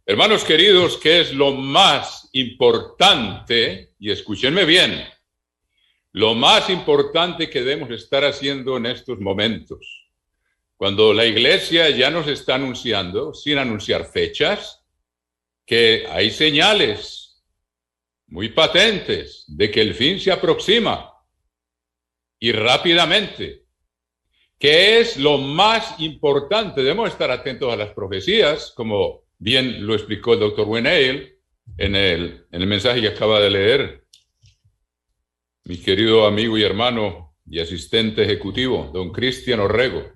Hermanos queridos, ¿qué es lo más importante? Y escúchenme bien, lo más importante que debemos estar haciendo en estos momentos, cuando la iglesia ya nos está anunciando, sin anunciar fechas, que hay señales muy patentes de que el fin se aproxima y rápidamente. ¿Qué es lo más importante? Debemos estar atentos a las profecías, como bien lo explicó el doctor Winnail en el mensaje que acaba de leer mi querido amigo y hermano y asistente ejecutivo, don Cristian Orrego,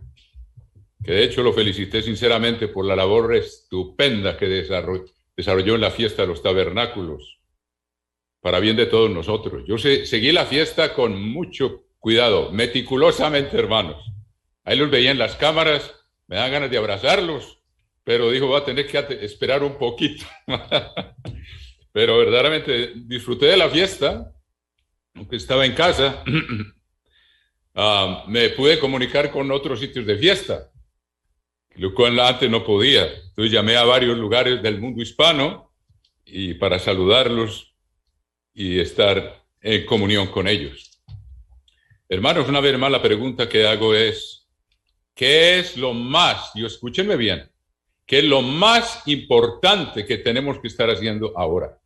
que de hecho lo felicité sinceramente por la labor estupenda que desarrolló en la fiesta de los tabernáculos, para bien de todos nosotros. Yo seguí la fiesta con mucho cuidado, meticulosamente, hermanos. Ahí los veía en las cámaras, me dan ganas de abrazarlos, pero dijo, va a tener que esperar un poquito. Pero verdaderamente disfruté de la fiesta, aunque estaba en casa. Me pude comunicar con otros sitios de fiesta, lo cual antes no podía. Entonces llamé a varios lugares del mundo hispano y para saludarlos y estar en comunión con ellos. Hermanos, una vez más la pregunta que hago es, ¿qué es lo más, y escúchenme bien, qué es lo más importante que tenemos que estar haciendo ahora?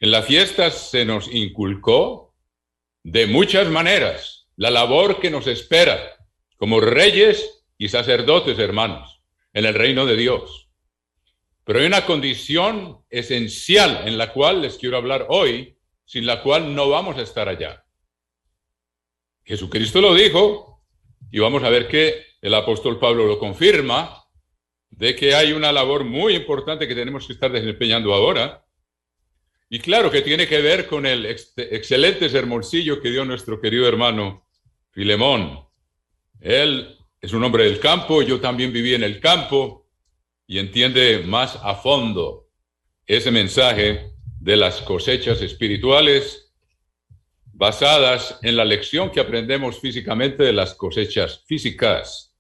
En la fiesta se nos inculcó de muchas maneras la labor que nos espera como reyes y sacerdotes, hermanos, en el reino de Dios. Pero hay una condición esencial en la cual les quiero hablar hoy, sin la cual no vamos a estar allá. Jesucristo lo dijo, y vamos a ver que el apóstol Pablo lo confirma, de que hay una labor muy importante que tenemos que estar desempeñando ahora. Y claro que tiene que ver con el excelente sermoncillo que dio nuestro querido hermano Filemón. Él es un hombre del campo, yo también viví en el campo y entiende más a fondo ese mensaje de las cosechas espirituales basadas en la lección que aprendemos físicamente de las cosechas físicas.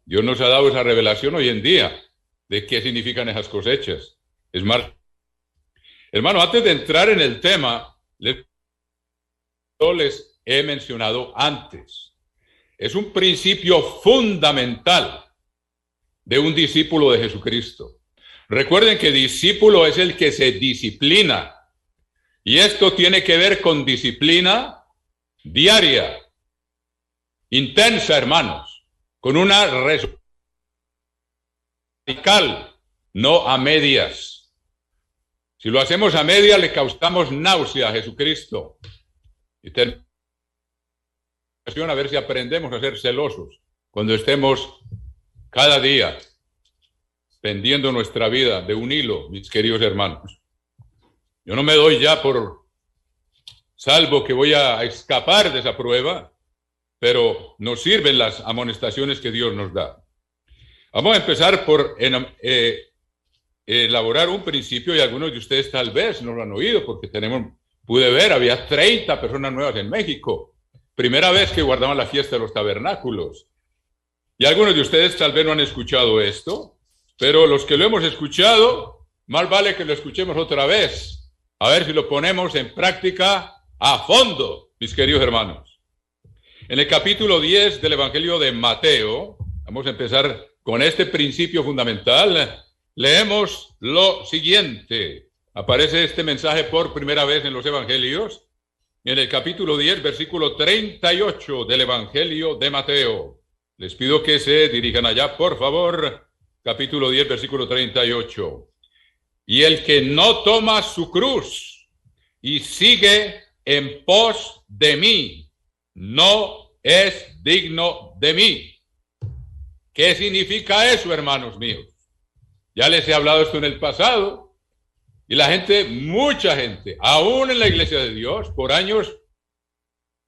Dios nos ha dado esa revelación hoy en día de qué significan esas cosechas. Es más, hermano, antes de entrar en el tema, les he mencionado antes. Es un principio fundamental de un discípulo de Jesucristo. Recuerden que discípulo es el que se disciplina. Y esto tiene que ver con disciplina diaria, intensa, hermanos, con una radical, no a medias. Si lo hacemos a medias, le causamos náusea a Jesucristo. Y a ver si aprendemos a ser celosos cuando estemos cada día pendiendo nuestra vida de un hilo, mis queridos hermanos. Yo no me doy ya por salvo que voy a escapar de esa prueba, pero nos sirven las amonestaciones que Dios nos da. Vamos a empezar por elaborar un principio, y algunos de ustedes tal vez no lo han oído, porque pude ver, había 30 personas nuevas en México. Primera vez que guardaban la fiesta de los tabernáculos. Y algunos de ustedes tal vez no han escuchado esto, pero los que lo hemos escuchado, más vale que lo escuchemos otra vez. A ver si lo ponemos en práctica a fondo, mis queridos hermanos. En el capítulo 10 del Evangelio de Mateo, vamos a empezar con este principio fundamental. Leemos lo siguiente. Aparece este mensaje por primera vez en los Evangelios, en el capítulo 10, versículo 38 del Evangelio de Mateo. Les pido que se dirijan allá, por favor. Capítulo 10, versículo 38. Y el que no toma su cruz y sigue en pos de mí, no es digno de mí. ¿Qué significa eso, hermanos míos? Ya les he hablado esto en el pasado, y la gente, mucha gente, aún en la iglesia de Dios, por años,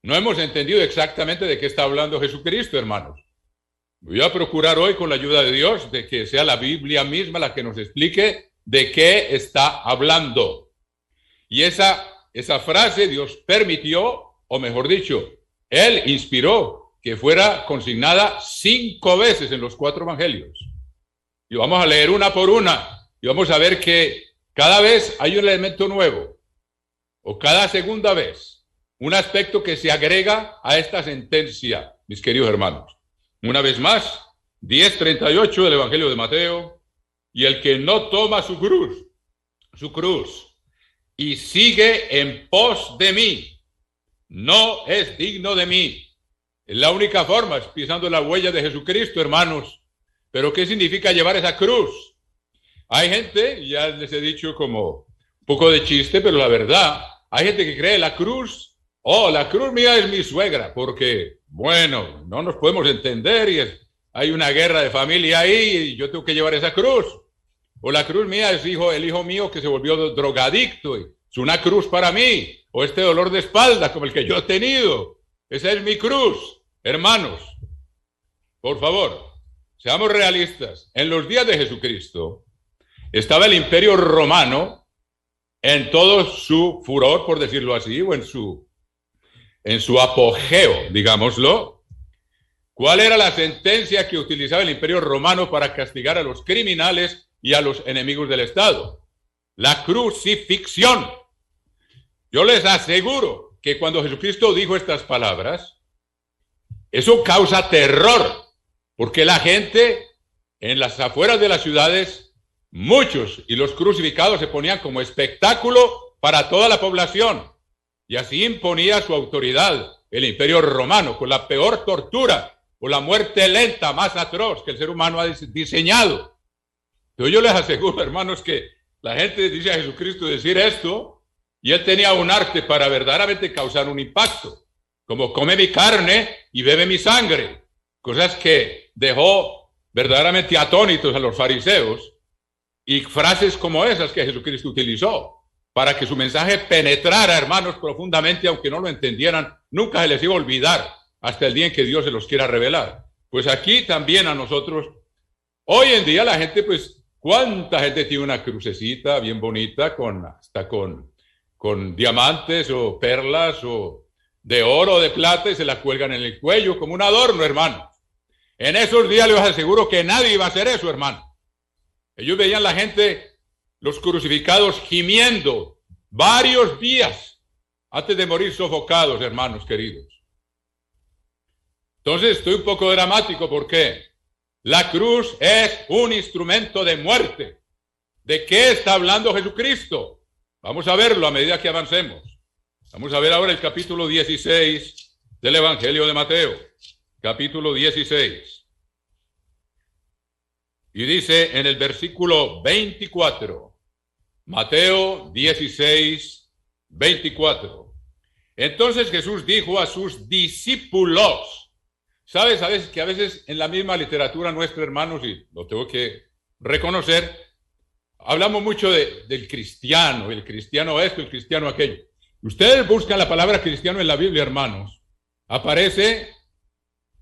no hemos entendido exactamente de qué está hablando Jesucristo, hermanos. Voy a procurar hoy, con la ayuda de Dios, de que sea la Biblia misma la que nos explique de qué está hablando. Y esa frase Dios permitió, o mejor dicho, Él inspiró que fuera consignada 5 veces en los 4 evangelios. Y vamos a leer una por una, y vamos a ver que cada vez hay un elemento nuevo, o cada segunda vez, un aspecto que se agrega a esta sentencia, mis queridos hermanos. Una vez más, 10:38 del Evangelio de Mateo, y el que no toma su cruz, y sigue en pos de mí, no es digno de mí. Es la única forma, es pisando la huella de Jesucristo, hermanos. Pero ¿qué significa llevar esa cruz? Hay gente, ya les he dicho como un poco de chiste, pero la verdad, hay gente que cree la cruz mía es mi suegra, porque, bueno, no nos podemos entender y hay una guerra de familia ahí y yo tengo que llevar esa cruz. O la cruz mía es el hijo mío que se volvió drogadicto y es una cruz para mí. O este dolor de espalda como el que yo he tenido. Esa es mi cruz. Hermanos, por favor, seamos realistas. En los días de Jesucristo estaba el Imperio Romano en todo su furor, por decirlo así, o en su apogeo, digámoslo. ¿Cuál era la sentencia que utilizaba el Imperio Romano para castigar a los criminales y a los enemigos del Estado? La crucifixión. Yo les aseguro que cuando Jesucristo dijo estas palabras, eso causa terror, porque la gente en las afueras de las ciudades, muchos y los crucificados se ponían como espectáculo para toda la población, y así imponía su autoridad el Imperio Romano con la peor tortura o la muerte lenta más atroz que el ser humano ha diseñado. Pero yo les aseguro, hermanos, que la gente dice a Jesucristo decir esto, y él tenía un arte para verdaderamente causar un impacto, como come mi carne y bebe mi sangre, cosas que dejó verdaderamente atónitos a los fariseos, y frases como esas que Jesucristo utilizó para que su mensaje penetrara, hermanos, profundamente, aunque no lo entendieran, nunca se les iba a olvidar hasta el día en que Dios se los quiera revelar. Pues aquí también a nosotros, hoy en día la gente, pues, ¿cuánta gente tiene una crucecita bien bonita hasta con diamantes o perlas o de oro o de plata y se la cuelgan en el cuello como un adorno, hermano? En esos días les aseguro que nadie iba a hacer eso, hermano. Ellos veían la gente, los crucificados, gimiendo varios días antes de morir sofocados, hermanos queridos. Entonces estoy un poco dramático porque la cruz es un instrumento de muerte. ¿De qué está hablando Jesucristo? Vamos a verlo a medida que avancemos. Vamos a ver ahora el capítulo 16 del Evangelio de Mateo. Capítulo 16. Y dice en el versículo 24, Mateo 16, 24. Entonces Jesús dijo a sus discípulos, ¿sabes que a veces en la misma literatura nuestra, hermanos, y lo tengo que reconocer, hablamos mucho del cristiano, el cristiano esto, el cristiano aquello. Ustedes buscan la palabra cristiano en la Biblia, hermanos, aparece,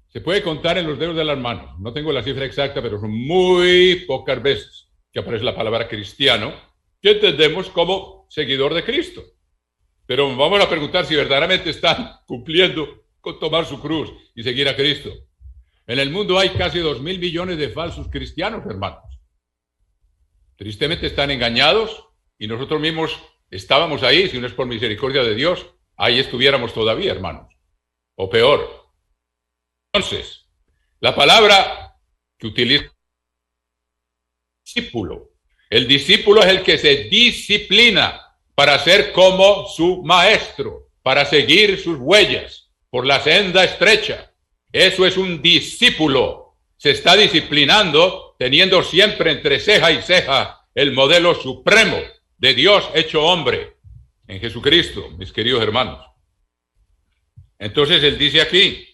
se puede contar en los dedos de las manos. No tengo la cifra exacta, pero son muy pocas veces que aparece la palabra cristiano, que entendemos como seguidor de Cristo. Pero vamos a preguntar si verdaderamente están cumpliendo con tomar su cruz y seguir a Cristo. En el mundo hay casi 2.000 millones de falsos cristianos, hermanos. Tristemente están engañados y nosotros mismos estábamos ahí, si no es por misericordia de Dios, ahí estuviéramos todavía, hermanos. O peor. Entonces, la palabra que utiliza discípulo. El discípulo es el que se disciplina para ser como su maestro, para seguir sus huellas por la senda estrecha. Eso es un discípulo. Se está disciplinando teniendo siempre entre ceja y ceja el modelo supremo de Dios hecho hombre en Jesucristo, mis queridos hermanos. Entonces él dice aquí,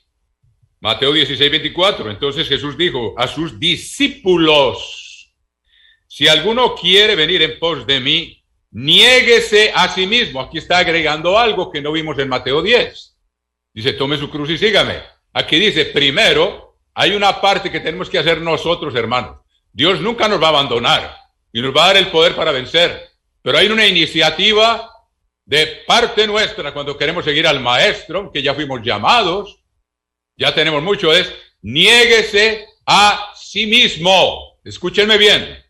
Mateo 16, 24, entonces Jesús dijo a sus discípulos, si alguno quiere venir en pos de mí, niéguese a sí mismo. Aquí está agregando algo que no vimos en Mateo 10. Dice, tome su cruz y sígame. Aquí dice, primero, hay una parte que tenemos que hacer nosotros, hermanos. Dios nunca nos va a abandonar y nos va a dar el poder para vencer. Pero hay una iniciativa de parte nuestra cuando queremos seguir al Maestro, que ya fuimos llamados, ya tenemos mucho, es niéguese a sí mismo. Escúchenme bien.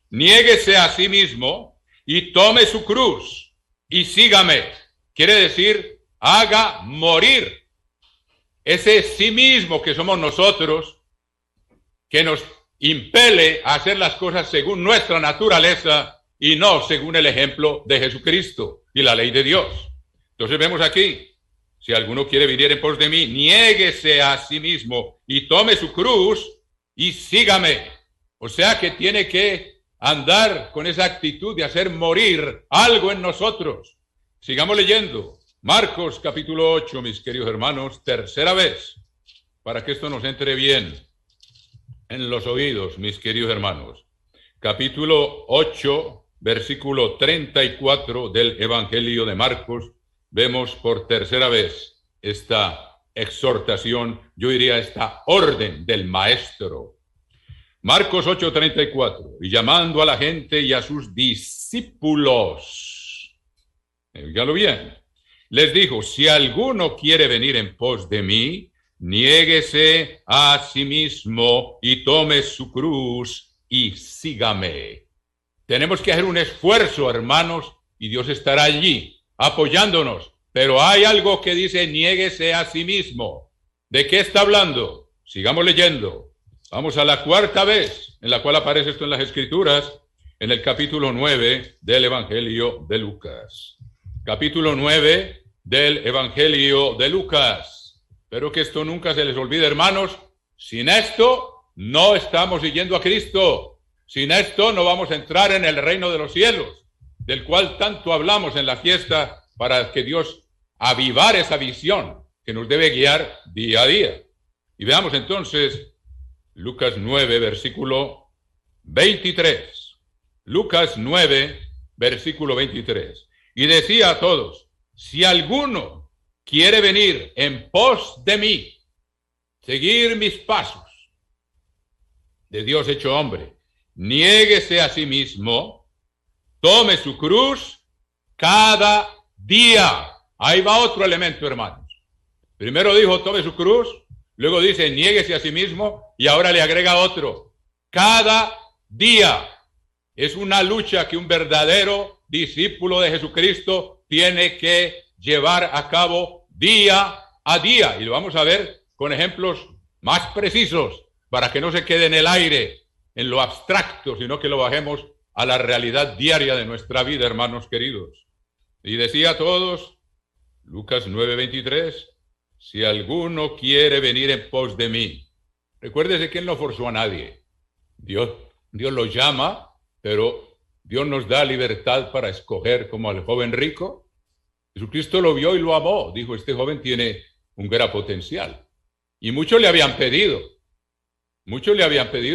niéguese a sí mismo y tome su cruz y sígame. Quiere decir, haga morir ese sí mismo que somos nosotros, que nos impele a hacer las cosas según nuestra naturaleza y no según el ejemplo de Jesucristo y la ley de Dios. Entonces vemos aquí, si alguno quiere venir en pos de mí, niéguese a sí mismo y tome su cruz y sígame. O sea que tiene que andar con esa actitud de hacer morir algo en nosotros. Sigamos leyendo. Marcos capítulo 8, mis queridos hermanos, tercera vez, para que esto nos entre bien en los oídos, mis queridos hermanos. Capítulo 8, versículo 34 del Evangelio de Marcos, vemos por tercera vez esta exhortación, yo diría esta orden del maestro. Marcos 8:34, y llamando a la gente y a sus discípulos, dígalo bien, les dijo, si alguno quiere venir en pos de mí, niéguese a sí mismo y tome su cruz y sígame. Tenemos que hacer un esfuerzo, hermanos, y Dios estará allí apoyándonos. Pero hay algo que dice, niéguese a sí mismo. ¿De qué está hablando? Sigamos leyendo. Vamos a la cuarta vez en la cual aparece esto en las Escrituras, en el capítulo 9 del Evangelio de Lucas. Capítulo 9 del Evangelio de Lucas. Pero que esto nunca se les olvide, hermanos. Sin esto no estamos siguiendo a Cristo. Sin esto no vamos a entrar en el reino de los cielos, del cual tanto hablamos en la fiesta, para que Dios avivar esa visión que nos debe guiar día a día. Y veamos entonces Lucas 9, versículo 23. Lucas 9, versículo 23. Y decía a todos, si alguno quiere venir en pos de mí, seguir mis pasos, de Dios hecho hombre, niéguese a sí mismo, tome su cruz cada día. Ahí va otro elemento, hermanos. Primero dijo, tome su cruz, luego dice, niéguese a sí mismo, y ahora le agrega otro, cada día. Es una lucha que un verdadero discípulo de Jesucristo tiene que llevar a cabo día a día. Y lo vamos a ver con ejemplos más precisos, para que no se quede en el aire, en lo abstracto, sino que lo bajemos a la realidad diaria de nuestra vida, hermanos queridos. Y decía a todos, Lucas 9:23, si alguno quiere venir en pos de mí. Recuérdese que Él no forzó a nadie. Dios lo llama, pero Dios nos da libertad para escoger, como al joven rico. Jesucristo lo vio y lo amó. Dijo, este joven tiene un gran potencial. Y muchos le habían pedido,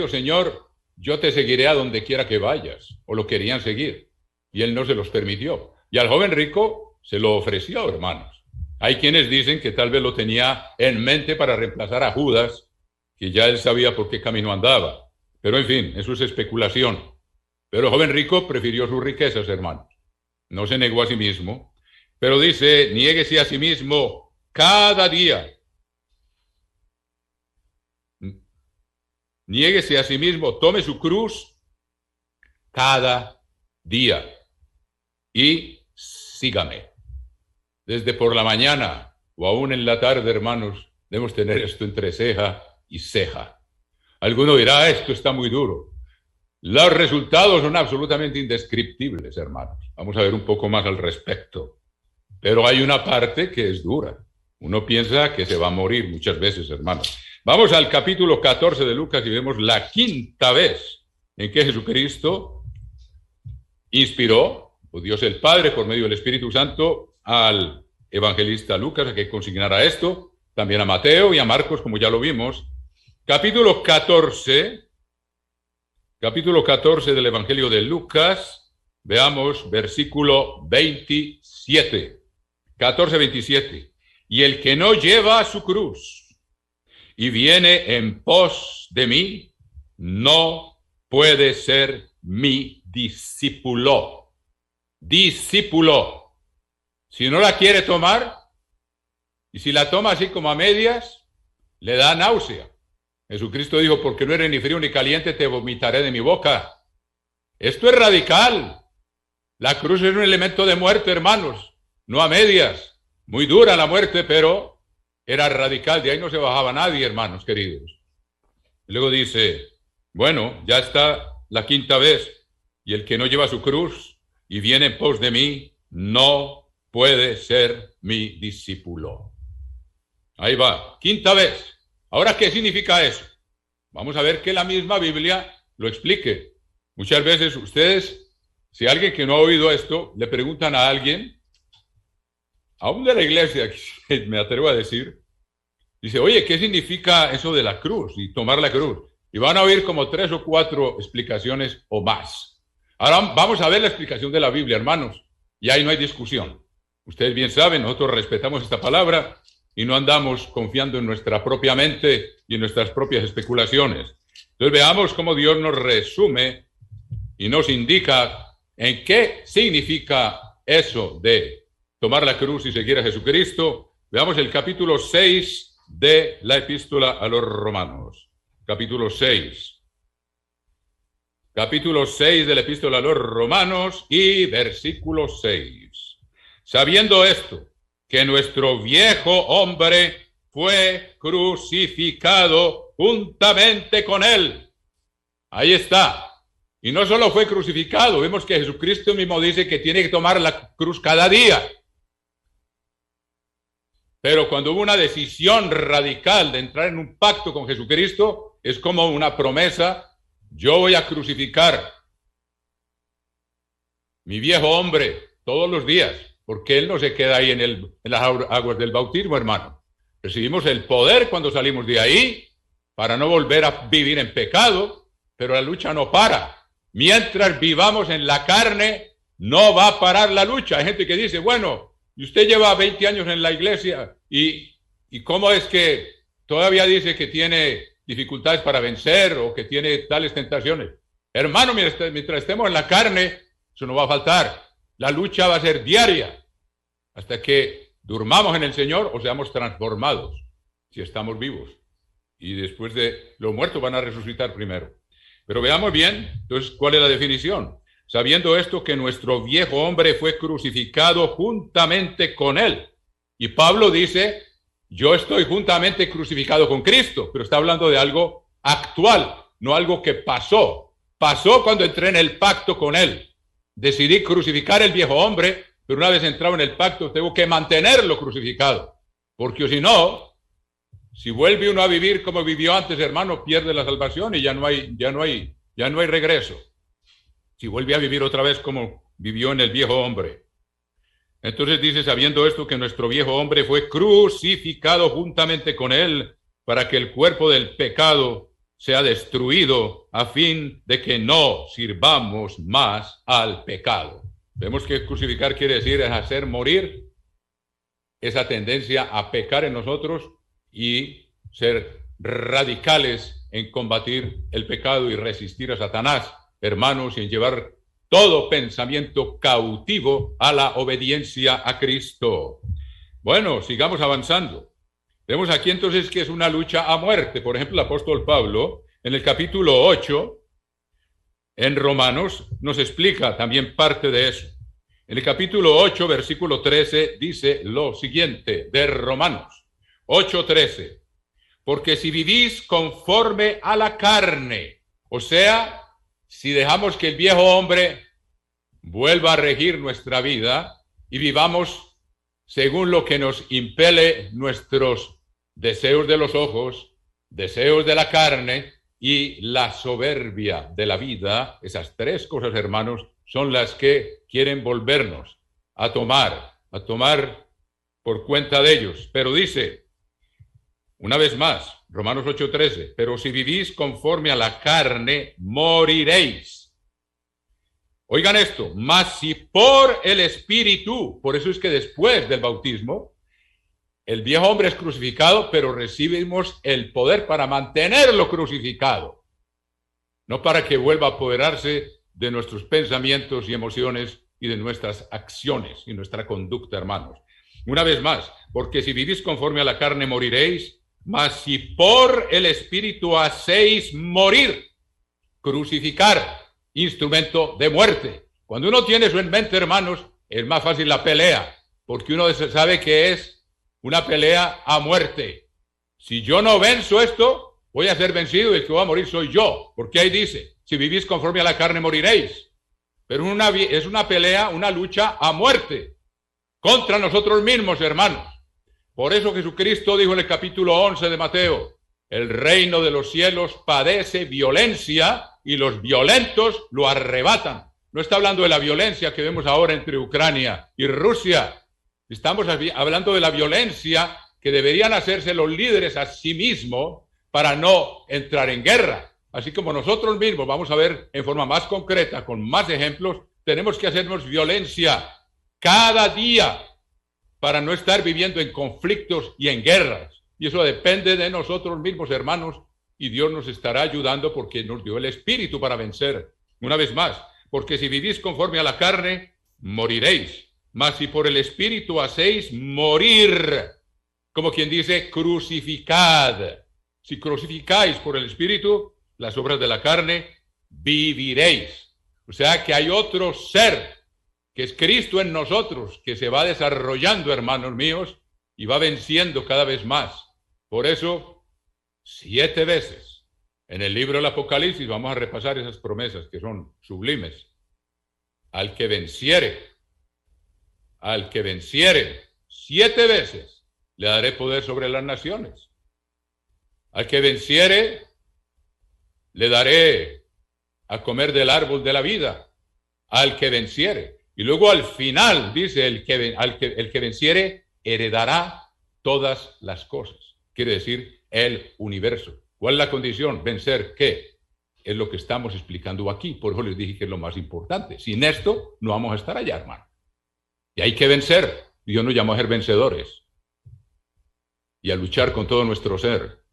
Señor, yo te seguiré a donde quiera que vayas, o lo querían seguir. Y Él no se los permitió. Y al joven rico se lo ofreció, hermanos. Hay quienes dicen que tal vez lo tenía en mente para reemplazar a Judas, que ya él sabía por qué camino andaba. Pero en fin, eso es especulación. Pero el joven rico prefirió sus riquezas, hermanos. No se negó a sí mismo. Pero dice, niéguese a sí mismo cada día. Niéguese a sí mismo, tome su cruz cada día y sígame. Desde por la mañana o aún en la tarde, hermanos, debemos tener esto entre ceja y ceja. Alguno dirá, esto está muy duro. Los resultados son absolutamente indescriptibles, hermanos. Vamos a ver un poco más al respecto. Pero hay una parte que es dura. Uno piensa que se va a morir muchas veces, hermanos. Vamos al capítulo 14 de Lucas y vemos la quinta vez en que Jesucristo inspiró, o Dios el Padre, por medio del Espíritu Santo, al evangelista Lucas a que consignara esto, también a Mateo y a Marcos, como ya lo vimos. Capítulo 14 del Evangelio de Lucas, veamos versículo 27. 14:27. Y el que no lleva su cruz y viene en pos de mí, no puede ser mi discípulo. Discípulo. Si no la quiere tomar, y si la toma así como a medias, le da náusea. Jesucristo dijo, porque no eres ni frío ni caliente, te vomitaré de mi boca. Esto es radical. La cruz es un elemento de muerte, hermanos, no a medias. Muy dura la muerte, pero era radical. De ahí no se bajaba nadie, hermanos queridos. Luego dice, bueno, ya está la quinta vez, y el que no lleva su cruz y viene en pos de mí, no puede ser mi discípulo. Ahí va, quinta vez. Ahora, ¿qué significa eso? Vamos a ver que la misma Biblia lo explique. Muchas veces ustedes, si alguien que no ha oído esto, le preguntan a alguien, aún de la iglesia, que me atrevo a decir, dice, oye, ¿qué significa eso de la cruz y tomar la cruz? Y van a oír como 3 o 4 explicaciones o más. Ahora vamos a ver la explicación de la Biblia, hermanos, y ahí no hay discusión. Ustedes bien saben, nosotros respetamos esta palabra y no andamos confiando en nuestra propia mente y en nuestras propias especulaciones. Entonces veamos cómo Dios nos resume y nos indica en qué significa eso de tomar la cruz y seguir a Jesucristo. Veamos el capítulo 6 de la epístola a los Romanos. Capítulo 6. Capítulo 6 de la epístola a los Romanos y versículo 6. Sabiendo esto, que nuestro viejo hombre fue crucificado juntamente con él. Ahí está. Y no solo fue crucificado, vemos que Jesucristo mismo dice que tiene que tomar la cruz cada día. Pero cuando hubo una decisión radical de entrar en un pacto con Jesucristo, es como una promesa, yo voy a crucificar mi viejo hombre todos los días, porque él no se queda ahí en las aguas del bautismo, hermano. Recibimos el poder cuando salimos de ahí para no volver a vivir en pecado, pero la lucha no para. Mientras vivamos en la carne, no va a parar la lucha. Hay gente que dice, bueno, y usted lleva 20 años en la iglesia y ¿cómo es que todavía dice que tiene dificultades para vencer o que tiene tales tentaciones? Hermano, mientras estemos en la carne, eso no va a faltar. La lucha va a ser diaria hasta que durmamos en el Señor o seamos transformados, si estamos vivos. Y después de los muertos van a resucitar primero. Pero veamos bien, entonces, ¿cuál es la definición? Sabiendo esto, que nuestro viejo hombre fue crucificado juntamente con él. Y Pablo dice, yo estoy juntamente crucificado con Cristo, pero está hablando de algo actual, no algo que pasó. Pasó cuando entré en el pacto con él. Decidí crucificar el viejo hombre, pero una vez entrado en el pacto, tengo que mantenerlo crucificado. Porque si no, si vuelve uno a vivir como vivió antes, hermano, pierde la salvación y ya no hay regreso. Si vuelve a vivir otra vez como vivió en el viejo hombre. Entonces dice, sabiendo esto, que nuestro viejo hombre fue crucificado juntamente con él para que el cuerpo del pecado sea destruido a fin de que no sirvamos más al pecado. Vemos que crucificar quiere decir es hacer morir esa tendencia a pecar en nosotros y ser radicales en combatir el pecado y resistir a Satanás, hermanos, y en llevar todo pensamiento cautivo a la obediencia a Cristo. Bueno, sigamos avanzando. Vemos aquí entonces que es una lucha a muerte. Por ejemplo, el apóstol Pablo, en el capítulo 8, en Romanos, nos explica también parte de eso. En el capítulo 8, versículo 13, dice lo siguiente de Romanos 8:13. Porque si vivís conforme a la carne, o sea, si dejamos que el viejo hombre vuelva a regir nuestra vida y vivamos según lo que nos impele nuestros deseos de los ojos, deseos de la carne y la soberbia de la vida, esas tres cosas, hermanos, son las que quieren volvernos a tomar por cuenta de ellos. Pero dice, una vez más, Romanos 8:13, pero si vivís conforme a la carne, moriréis. Oigan esto, mas si por el Espíritu, por eso es que después del bautismo, el viejo hombre es crucificado, pero recibimos el poder para mantenerlo crucificado, no para que vuelva a apoderarse de nuestros pensamientos y emociones y de nuestras acciones y nuestra conducta, hermanos. Una vez más, porque si vivís conforme a la carne, moriréis, mas si por el Espíritu hacéis morir, crucificar, instrumento de muerte. Cuando uno tiene eso en mente, hermanos, es más fácil la pelea, porque uno sabe que es una pelea a muerte. Si yo no venzo esto, voy a ser vencido y el que va a morir soy yo, porque ahí dice, si vivís conforme a la carne moriréis. Pero es una pelea, una lucha a muerte contra nosotros mismos, hermanos. Por eso Jesucristo dijo en el capítulo 11 de Mateo, el reino de los cielos padece violencia y los violentos lo arrebatan. No está hablando de la violencia que vemos ahora entre Ucrania y Rusia. Estamos hablando de la violencia que deberían hacerse los líderes a sí mismos para no entrar en guerra. Así como nosotros mismos, vamos a ver en forma más concreta, con más ejemplos, tenemos que hacernos violencia cada día para no estar viviendo en conflictos y en guerras. Y eso depende de nosotros mismos, hermanos, y Dios nos estará ayudando porque nos dio el Espíritu para vencer. Una vez más, porque si vivís conforme a la carne, moriréis. Mas si por el Espíritu hacéis morir, como quien dice, crucificad. Si crucificáis por el Espíritu las obras de la carne, viviréis. O sea que hay otro ser, que es Cristo en nosotros, que se va desarrollando, hermanos míos, y va venciendo cada vez más. Por eso, 7 veces en el libro del Apocalipsis vamos a repasar esas promesas que son sublimes. Al que venciere, 7 veces le daré poder sobre las naciones. Al que venciere, le daré a comer del árbol de la vida, al que venciere. Y luego al final dice, el que venciere heredará todas las cosas. Quiere decir, el universo. ¿Cuál es la condición? Vencer, ¿qué? Es lo que estamos explicando aquí. Por eso les dije que es lo más importante. Sin esto, no vamos a estar allá, hermano. Y hay que vencer. Dios nos llamó a ser vencedores. Y a luchar con todo nuestro ser.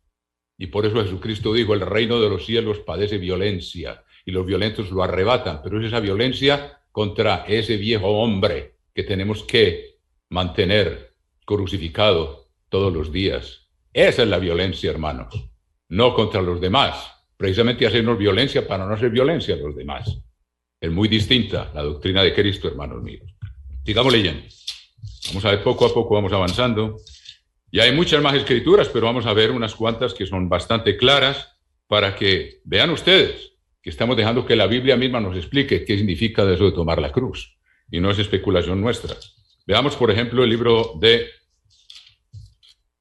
Y por eso Jesucristo dijo, el reino de los cielos padece violencia y los violentos lo arrebatan, pero es esa violencia contra ese viejo hombre que tenemos que mantener crucificado todos los días. Esa es la violencia, hermanos, no contra los demás, precisamente hacernos violencia para no hacer violencia a los demás. Es muy distinta la doctrina de Cristo, hermanos míos. Sigamos leyendo. Vamos a ver poco a poco, vamos avanzando. Y hay muchas más escrituras, pero vamos a ver unas cuantas que son bastante claras para que vean ustedes que estamos dejando que la Biblia misma nos explique qué significa eso de tomar la cruz. Y no es especulación nuestra. Veamos, por ejemplo, el libro de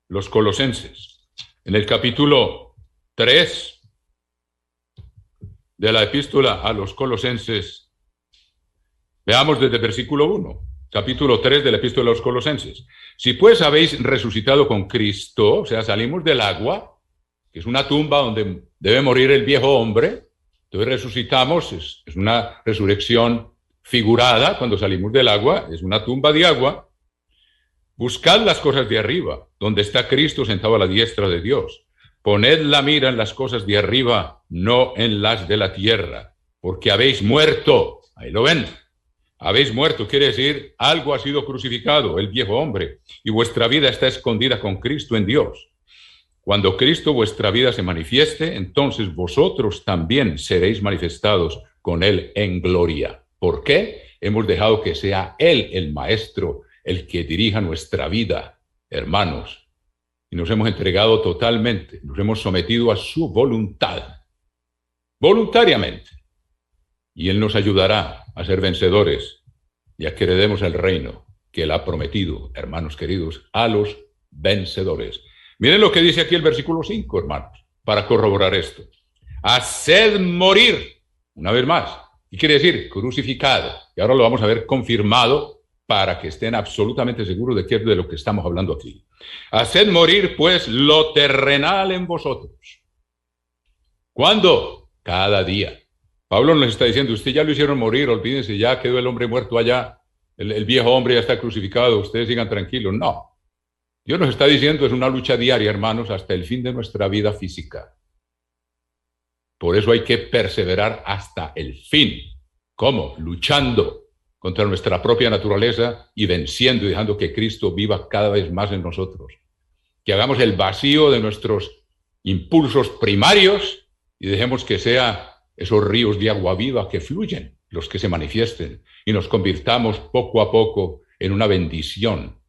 los Colosenses. En el capítulo 3 de la epístola a los Colosenses, veamos desde el versículo 1. Capítulo 3 de la epístola a los Colosenses. Si pues habéis resucitado con Cristo, o sea, salimos del agua, que es una tumba donde debe morir el viejo hombre, entonces resucitamos, es una resurrección figurada cuando salimos del agua, es una tumba de agua. Buscad las cosas de arriba, donde está Cristo sentado a la diestra de Dios. Poned la mira en las cosas de arriba, no en las de la tierra, porque habéis muerto. Ahí lo ven. Habéis muerto, quiere decir, algo ha sido crucificado, el viejo hombre, y vuestra vida está escondida con Cristo en Dios. Cuando Cristo vuestra vida se manifieste, entonces vosotros también seréis manifestados con Él en gloria. ¿Por qué? Hemos dejado que sea Él el Maestro, el que dirija nuestra vida, hermanos, y nos hemos entregado totalmente, nos hemos sometido a su voluntad, voluntariamente. Y Él nos ayudará a ser vencedores y a que heredemos el reino que Él ha prometido, hermanos queridos, a los vencedores. Miren lo que dice aquí el versículo 5, hermanos, para corroborar esto. Haced morir, una vez más. ¿Qué quiere decir? Crucificado. Y ahora lo vamos a ver confirmado para que estén absolutamente seguros de qué es de lo que estamos hablando aquí. Haced morir, pues, lo terrenal en vosotros. ¿Cuándo? Cada día. Pablo nos está diciendo, usted ya lo hicieron morir, olvídense, ya quedó el hombre muerto allá, el viejo hombre ya está crucificado, ustedes sigan tranquilos. No, Dios nos está diciendo, es una lucha diaria, hermanos, hasta el fin de nuestra vida física. Por eso hay que perseverar hasta el fin. ¿Cómo? Luchando contra nuestra propia naturaleza y venciendo y dejando que Cristo viva cada vez más en nosotros. Que hagamos el vacío de nuestros impulsos primarios y dejemos que sea esos ríos de agua viva que fluyen, los que se manifiesten, y nos convirtamos poco a poco en una bendición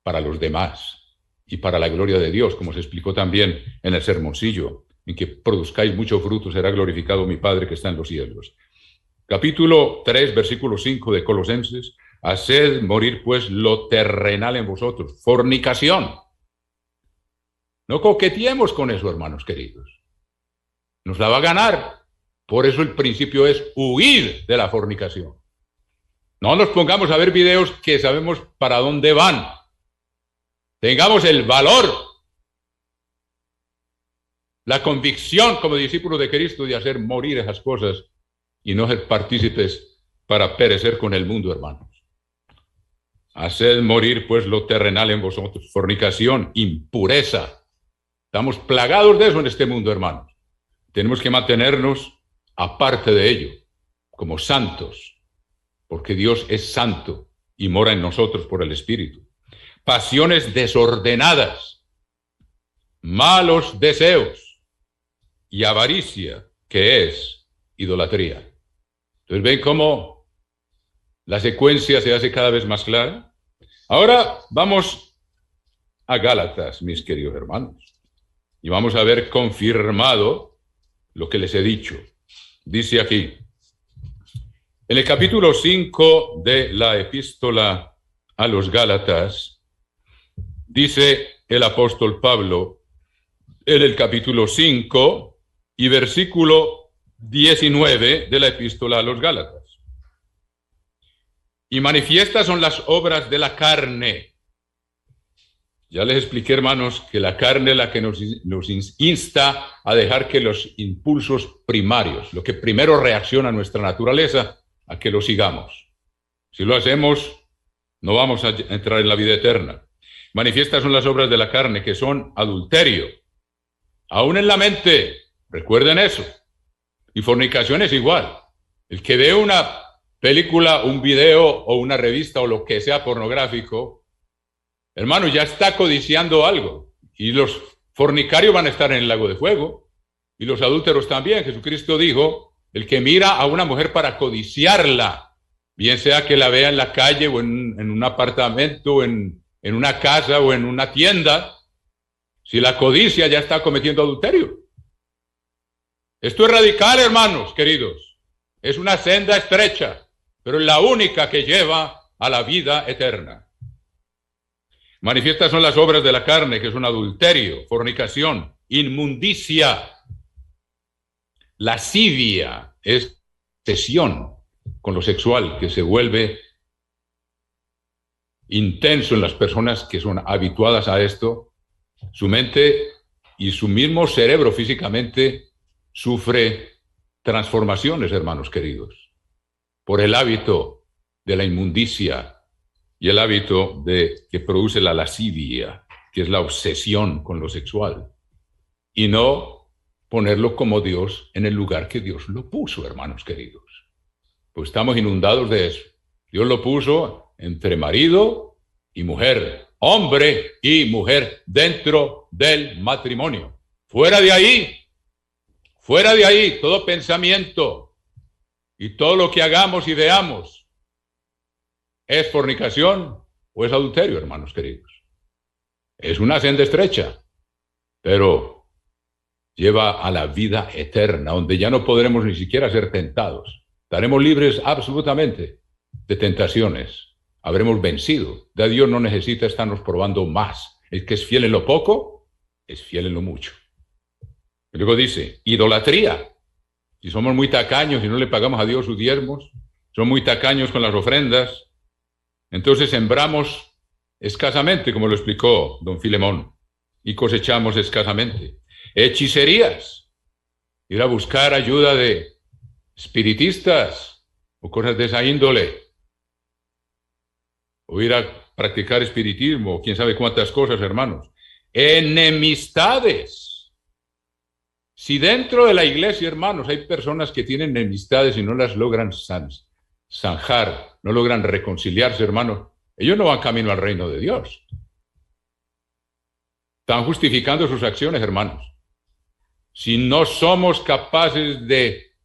para los demás y para la gloria de Dios, como se explicó también en el sermoncillo, en que produzcáis mucho fruto, será glorificado mi Padre que está en los cielos. Capítulo 3, versículo 5 de Colosenses: haced morir pues lo terrenal en vosotros, fornicación. No coqueteemos con eso, hermanos queridos. Nos la va a ganar. Por eso el principio es huir de la fornicación. No nos pongamos a ver videos que sabemos para dónde van. Tengamos el valor, la convicción como discípulos de Cristo de hacer morir esas cosas y no ser partícipes para perecer con el mundo, hermanos. Haced morir pues lo terrenal en vosotros, fornicación, impureza. Estamos plagados de eso en este mundo, hermanos. Tenemos que mantenernos aparte de ello, como santos, porque Dios es santo y mora en nosotros por el Espíritu. Pasiones desordenadas, malos deseos y avaricia, que es idolatría. Entonces, ¿ven cómo la secuencia se hace cada vez más clara? Ahora vamos a Gálatas, mis queridos hermanos, y vamos a ver confirmado lo que les he dicho. Dice aquí, en el capítulo 5 de la epístola a los Gálatas, dice el apóstol Pablo, en el capítulo 5 y versículo 19 de la epístola a los Gálatas: y manifiestas son las obras de la carne. Ya les expliqué, hermanos, que la carne es la que nos insta a dejar que los impulsos primarios, lo que primero reacciona a nuestra naturaleza, a que lo sigamos. Si lo hacemos, no vamos a entrar en la vida eterna. Manifiestas son las obras de la carne, que son adulterio, aún en la mente, recuerden eso. Y fornicación es igual. El que ve una película, un video o una revista o lo que sea pornográfico, hermano, ya está codiciando algo. Y los fornicarios van a estar en el lago de fuego. Y los adúlteros también. Jesucristo dijo, el que mira a una mujer para codiciarla, bien sea que la vea en la calle o en un apartamento, en una casa o en una tienda, si la codicia ya está cometiendo adulterio. Esto es radical, hermanos queridos. Es una senda estrecha, pero es la única que lleva a la vida eterna. Manifiestas son las obras de la carne, que son adulterio, fornicación, inmundicia, lascivia, es obsesión con lo sexual, que se vuelve intenso en las personas que son habituadas a esto. Su mente y su mismo cerebro físicamente sufre transformaciones, hermanos queridos, por el hábito de la inmundicia y el hábito que produce la lascivia, que es la obsesión con lo sexual, y no ponerlo como Dios en el lugar que Dios lo puso, hermanos queridos. Pues estamos inundados de eso. Dios lo puso entre marido y mujer, hombre y mujer, dentro del matrimonio. Fuera de ahí, todo pensamiento y todo lo que hagamos y veamos ¿es fornicación o es adulterio, hermanos queridos? Es una senda estrecha, pero lleva a la vida eterna, donde ya no podremos ni siquiera ser tentados. Estaremos libres absolutamente de tentaciones. Habremos vencido. De Dios no necesita estarnos probando más. El que es fiel en lo poco, es fiel en lo mucho. Y luego dice, idolatría. Si somos muy tacaños y no le pagamos a Dios sus diezmos, somos muy tacaños con las ofrendas, entonces sembramos escasamente, como lo explicó don Filemón, y cosechamos escasamente. Hechicerías, ir a buscar ayuda de espiritistas o cosas de esa índole, o ir a practicar espiritismo, o quién sabe cuántas cosas, hermanos. Enemistades. Si dentro de la iglesia, hermanos, hay personas que tienen enemistades y no las logran zanjar, no logran reconciliarse, hermanos, ellos no van camino al reino de Dios. Están justificando sus acciones, hermanos. Si no somos capaces de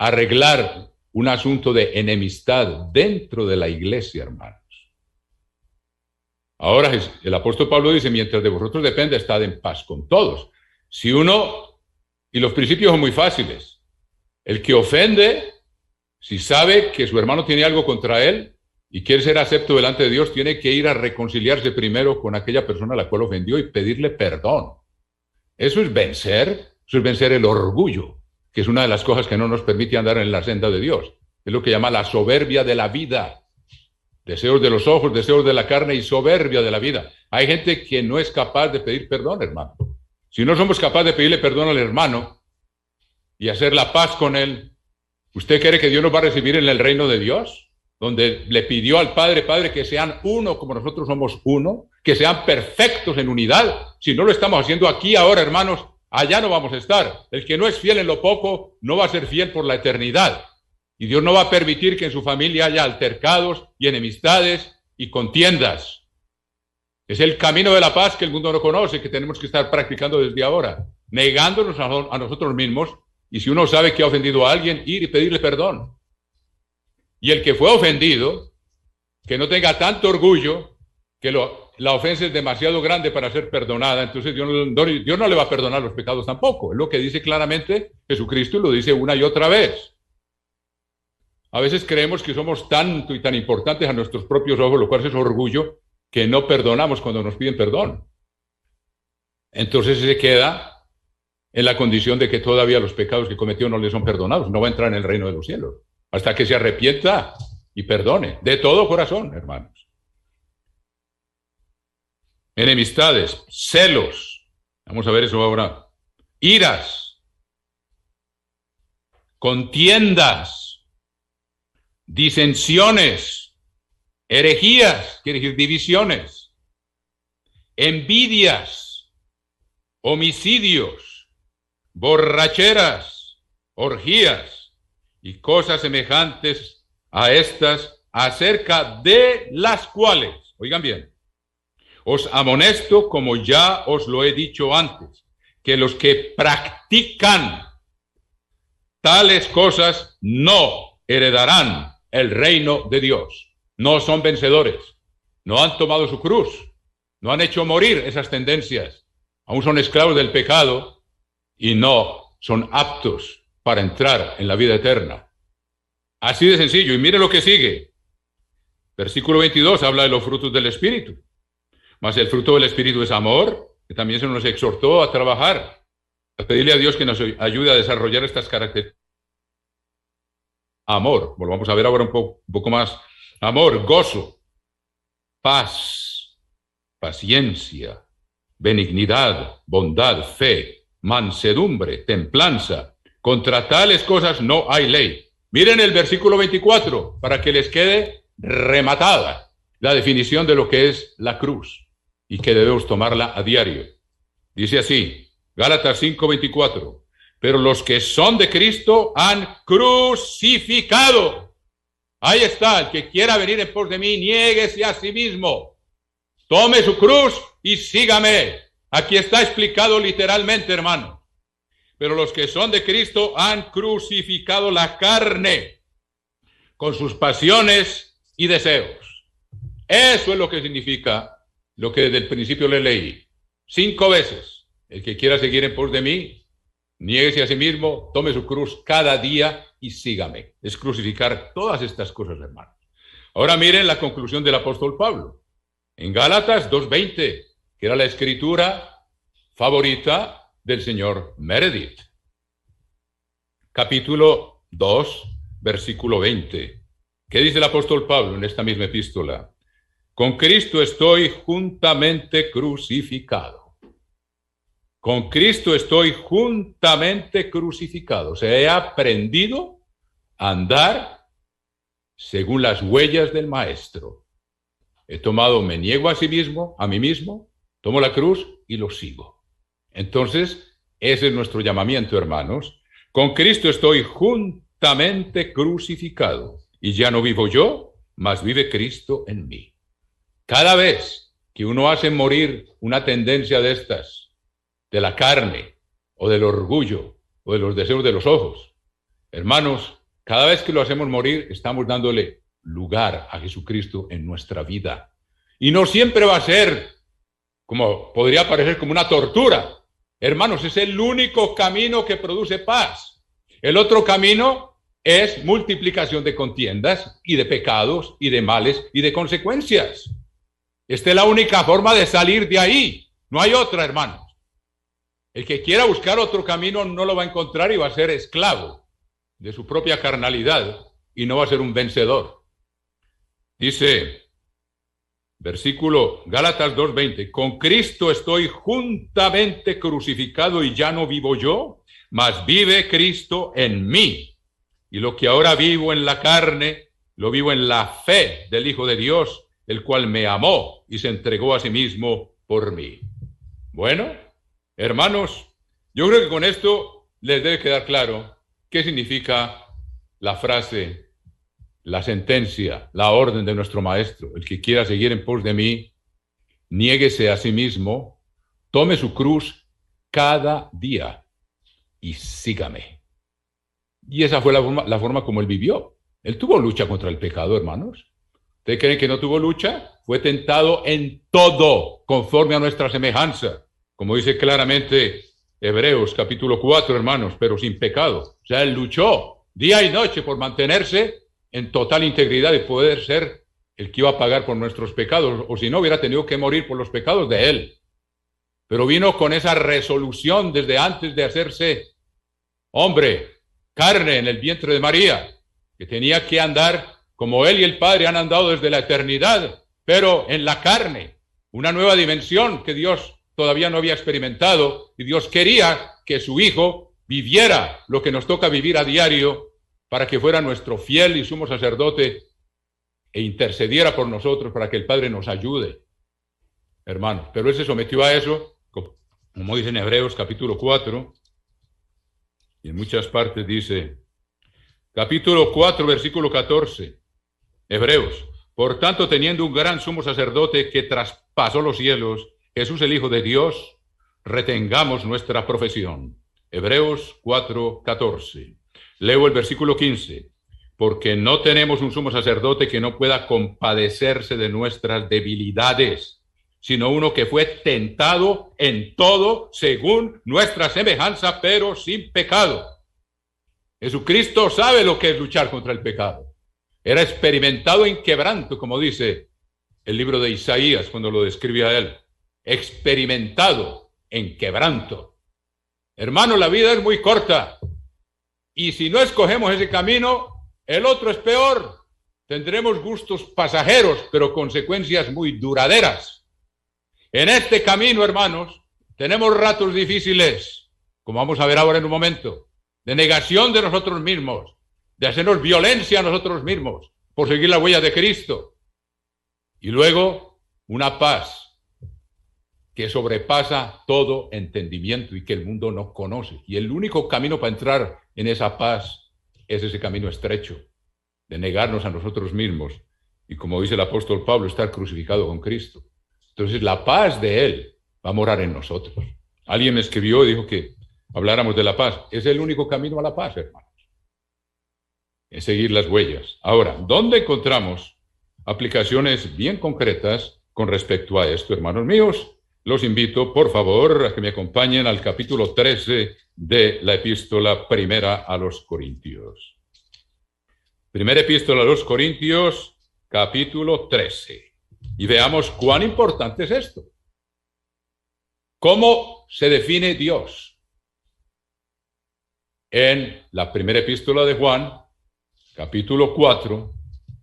arreglar un asunto de enemistad dentro de la iglesia, hermanos. Ahora el apóstol Pablo dice, mientras de vosotros depende, estad en paz con todos. Si uno, y los principios son muy fáciles, el que ofende, si sabe que su hermano tiene algo contra él y quiere ser acepto delante de Dios, tiene que ir a reconciliarse primero con aquella persona a la cual ofendió y pedirle perdón. Eso es vencer el orgullo, que es una de las cosas que no nos permite andar en la senda de Dios. Es lo que llama la soberbia de la vida. Deseos de los ojos, deseos de la carne y soberbia de la vida. Hay gente que no es capaz de pedir perdón, hermano. Si no somos capaces de pedirle perdón al hermano y hacer la paz con él, ¿usted cree que Dios nos va a recibir en el reino de Dios? Donde le pidió al Padre, que sean uno como nosotros somos uno, que sean perfectos en unidad. Si no lo estamos haciendo aquí ahora, hermanos, allá no vamos a estar. El que no es fiel en lo poco, no va a ser fiel por la eternidad. Y Dios no va a permitir que en su familia haya altercados y enemistades y contiendas. Es el camino de la paz que el mundo no conoce, que tenemos que estar practicando desde ahora, negándonos a nosotros mismos, y si uno sabe que ha ofendido a alguien, ir y pedirle perdón. Y el que fue ofendido, que no tenga tanto orgullo, que la ofensa es demasiado grande para ser perdonada, entonces Dios no le va a perdonar los pecados tampoco. Es lo que dice claramente Jesucristo y lo dice una y otra vez. A veces creemos que somos tanto y tan importantes a nuestros propios ojos, lo cual es orgullo, que no perdonamos cuando nos piden perdón. Entonces se queda en la condición de que todavía los pecados que cometió no le son perdonados, no va a entrar en el reino de los cielos, hasta que se arrepienta y perdone, de todo corazón, hermanos. Enemistades, celos, vamos a ver eso ahora, iras, contiendas, disensiones, herejías, quiere decir divisiones, envidias, homicidios, borracheras, orgías y cosas semejantes a estas, acerca de las cuales, oigan bien, os amonesto, como ya os lo he dicho antes, que los que practican tales cosas no heredarán el reino de Dios. No son vencedores, no han tomado su cruz, no han hecho morir esas tendencias, aún son esclavos del pecado y no son aptos para entrar en la vida eterna. Así de sencillo. Y mire lo que sigue. Versículo 22 habla de los frutos del Espíritu. Mas el fruto del Espíritu es amor, que también se nos exhortó a trabajar, a pedirle a Dios que nos ayude a desarrollar estas características. Amor, volvamos a ver ahora un poco más. Amor, gozo, paz, paciencia, benignidad, bondad, fe, mansedumbre, templanza. Contra tales cosas no hay ley. Miren el versículo 24 para que les quede rematada la definición de lo que es la cruz y que debemos tomarla a diario. Dice así, Gálatas 5:24. Pero los que son de Cristo han crucificado. Ahí está, el que quiera venir en pos de mí, niéguese a sí mismo. Tome su cruz y sígame. Aquí está explicado literalmente, hermano. Pero los que son de Cristo han crucificado la carne con sus pasiones y deseos. Eso es lo que significa lo que desde el principio le leí. 5 veces. El que quiera seguir en pos de mí, niéguese a sí mismo, tome su cruz cada día y sígame. Es crucificar todas estas cosas, hermanos. Ahora miren la conclusión del apóstol Pablo. En Gálatas 2:20, que era la escritura favorita del señor Meredith. Capítulo 2, versículo 20. ¿Qué dice el apóstol Pablo en esta misma epístola? Con Cristo estoy juntamente crucificado. Con Cristo estoy juntamente crucificado. O sea, he aprendido a andar según las huellas del Maestro. Me niego a mí mismo, tomo la cruz y lo sigo. Entonces, ese es nuestro llamamiento, hermanos. Con Cristo estoy juntamente crucificado. Y ya no vivo yo, mas vive Cristo en mí. Cada vez que uno hace morir una tendencia de estas, de la carne, o del orgullo, o de los deseos de los ojos, hermanos, Cada vez que lo hacemos morir, estamos dándole lugar a Jesucristo en nuestra vida. Y no siempre va a ser, como podría parecer, como una tortura. Hermanos, es el único camino que produce paz. El otro camino es multiplicación de contiendas y de pecados y de males y de consecuencias. Esta es la única forma de salir de ahí. No hay otra, hermanos. El que quiera buscar otro camino no lo va a encontrar y va a ser esclavo de su propia carnalidad y no va a ser un vencedor. Dice, versículo Gálatas 2:20, con Cristo estoy juntamente crucificado y ya no vivo yo, mas vive Cristo en mí. Y lo que ahora vivo en la carne, lo vivo en la fe del Hijo de Dios, el cual me amó y se entregó a sí mismo por mí. Bueno, hermanos, yo creo que con esto les debe quedar claro qué significa la frase, la sentencia, la orden de nuestro Maestro. El que quiera seguir en pos de mí, niéguese a sí mismo, tome su cruz cada día y sígame. Y esa fue la forma como él vivió. Él tuvo lucha contra el pecado, hermanos. ¿Ustedes creen que no tuvo lucha? Fue tentado en todo, conforme a nuestra semejanza. Como dice claramente Hebreos capítulo 4, hermanos, pero sin pecado. O sea, él luchó día y noche por mantenerse en total integridad y poder ser el que iba a pagar por nuestros pecados, o si no, hubiera tenido que morir por los pecados de él. Pero vino con esa resolución desde antes de hacerse hombre, carne en el vientre de María, que tenía que andar como él y el Padre han andado desde la eternidad, pero en la carne, una nueva dimensión que Dios todavía no había experimentado, y Dios quería que su Hijo viviera lo que nos toca vivir a diario para que fuera nuestro fiel y sumo sacerdote e intercediera por nosotros para que el Padre nos ayude, hermanos. Pero él se sometió a eso, como dice en Hebreos capítulo 4, y en muchas partes dice, capítulo 4, versículo 14, Hebreos, por tanto, teniendo un gran sumo sacerdote que traspasó los cielos, Jesús el Hijo de Dios, retengamos nuestra profesión. Hebreos 4, 14. Leo el versículo 15. Porque no tenemos un sumo sacerdote que no pueda compadecerse de nuestras debilidades, sino uno que fue tentado en todo según nuestra semejanza, pero sin pecado. Jesucristo sabe lo que es luchar contra el pecado. Era experimentado en quebranto, como dice el libro de Isaías cuando lo describe a él. Experimentado en quebranto. Hermano, la vida es muy corta. Y si no escogemos ese camino, el otro es peor. Tendremos gustos pasajeros, pero consecuencias muy duraderas. En este camino, hermanos, tenemos ratos difíciles, como vamos a ver ahora en un momento, de negación de nosotros mismos, de hacernos violencia a nosotros mismos, por seguir la huella de Cristo. Y luego, una paz que sobrepasa todo entendimiento y que el mundo no conoce. Y el único camino para entrar en esa paz es ese camino estrecho, de negarnos a nosotros mismos. Y como dice el apóstol Pablo, estar crucificado con Cristo. Entonces la paz de Él va a morar en nosotros. Alguien me escribió y dijo que habláramos de la paz. Es el único camino a la paz, hermanos. Es seguir las huellas. Ahora, ¿dónde encontramos aplicaciones bien concretas con respecto a esto, hermanos míos? Los invito, por favor, a que me acompañen al capítulo 13 de la epístola primera a los Corintios. Primera epístola a los Corintios, capítulo 13. Y veamos cuán importante es esto. ¿Cómo se define Dios? En la primera epístola de Juan, capítulo 4,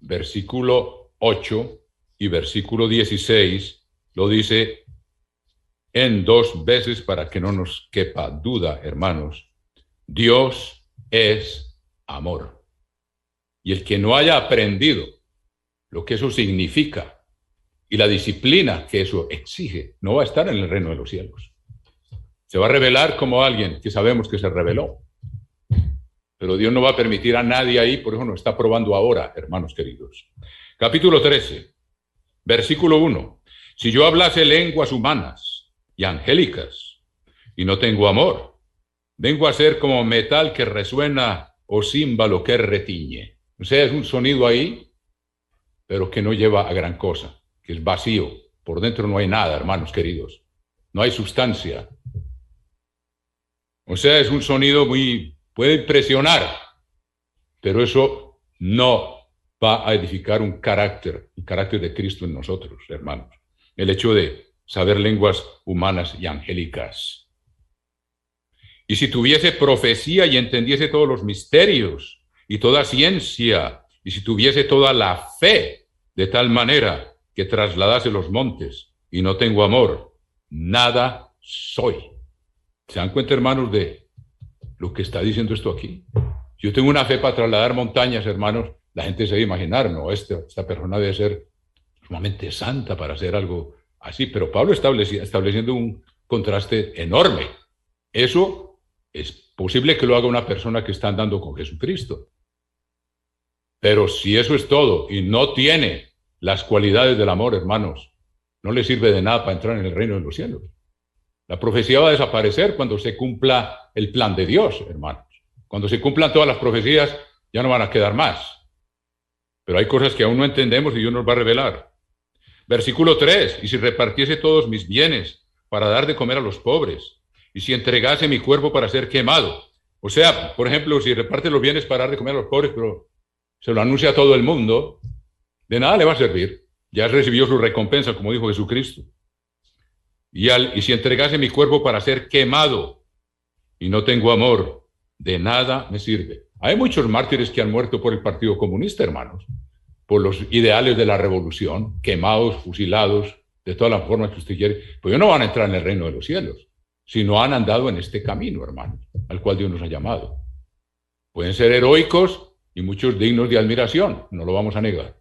versículo 8 y versículo 16, lo dice en dos veces para que no nos quepa duda, hermanos. Dios es amor. Y el que no haya aprendido lo que eso significa y la disciplina que eso exige, no va a estar en el reino de los cielos. Se va a revelar como alguien que sabemos que se reveló. Pero Dios no va a permitir a nadie ahí, por eso nos está probando ahora, hermanos queridos. Capítulo 13, versículo 1. Si yo hablase lenguas humanas y angélicas, y no tengo amor, vengo a ser como metal que resuena o címbalo que retiñe. O sea, es un sonido ahí, pero que no lleva a gran cosa, que es vacío. Por dentro no hay nada, hermanos queridos. No hay sustancia. O sea, es un sonido puede impresionar, pero eso no va a edificar un carácter de Cristo en nosotros, hermanos. El hecho de saber lenguas humanas y angélicas. Y si tuviese profecía y entendiese todos los misterios y toda ciencia, y si tuviese toda la fe de tal manera que trasladase los montes y no tengo amor, nada soy. ¿Se dan cuenta, hermanos, de lo que está diciendo esto aquí? Yo tengo una fe para trasladar montañas, hermanos. La gente se debe imaginar, no, esta persona debe ser sumamente santa para hacer algo así. Pero Pablo estableciendo un contraste enorme. Eso es posible que lo haga una persona que está andando con Jesucristo. Pero si eso es todo y no tiene las cualidades del amor, hermanos, no le sirve de nada para entrar en el reino de los cielos. La profecía va a desaparecer cuando se cumpla el plan de Dios, hermanos. Cuando se cumplan todas las profecías, ya no van a quedar más. Pero hay cosas que aún no entendemos y Dios nos va a revelar. Versículo 3, y si repartiese todos mis bienes para dar de comer a los pobres, y si entregase mi cuerpo para ser quemado. O sea, por ejemplo, si reparte los bienes para dar de comer a los pobres, pero se lo anuncia a todo el mundo, de nada le va a servir. Ya recibió su recompensa, como dijo Jesucristo. Y si entregase mi cuerpo para ser quemado y no tengo amor, de nada me sirve. Hay muchos mártires que han muerto por el Partido Comunista, hermanos, por los ideales de la revolución, quemados, fusilados, de todas las formas que usted quiere. Pues ellos no van a entrar en el reino de los cielos, si no han andado en este camino, hermanos, al cual Dios nos ha llamado. Pueden ser heroicos y muchos dignos de admiración, no lo vamos a negar,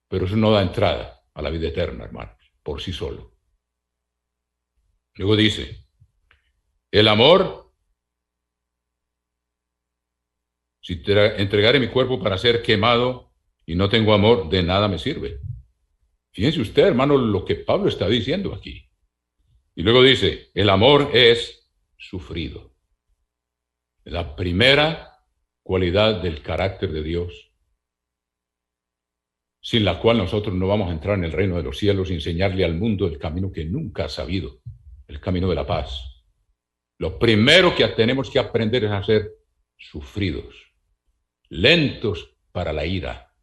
pero eso no da entrada a la vida eterna, hermanos, por sí solo. Luego dice, el amor, si entregare mi cuerpo para ser quemado y no tengo amor, de nada me sirve. Fíjense usted, hermano, lo que Pablo está diciendo aquí. Y luego dice, el amor es sufrido. La primera cualidad del carácter de Dios, sin la cual nosotros no vamos a entrar en el reino de los cielos y enseñarle al mundo el camino que nunca ha sabido, el camino de la paz. Lo primero que tenemos que aprender es a ser sufridos, lentos para la ira,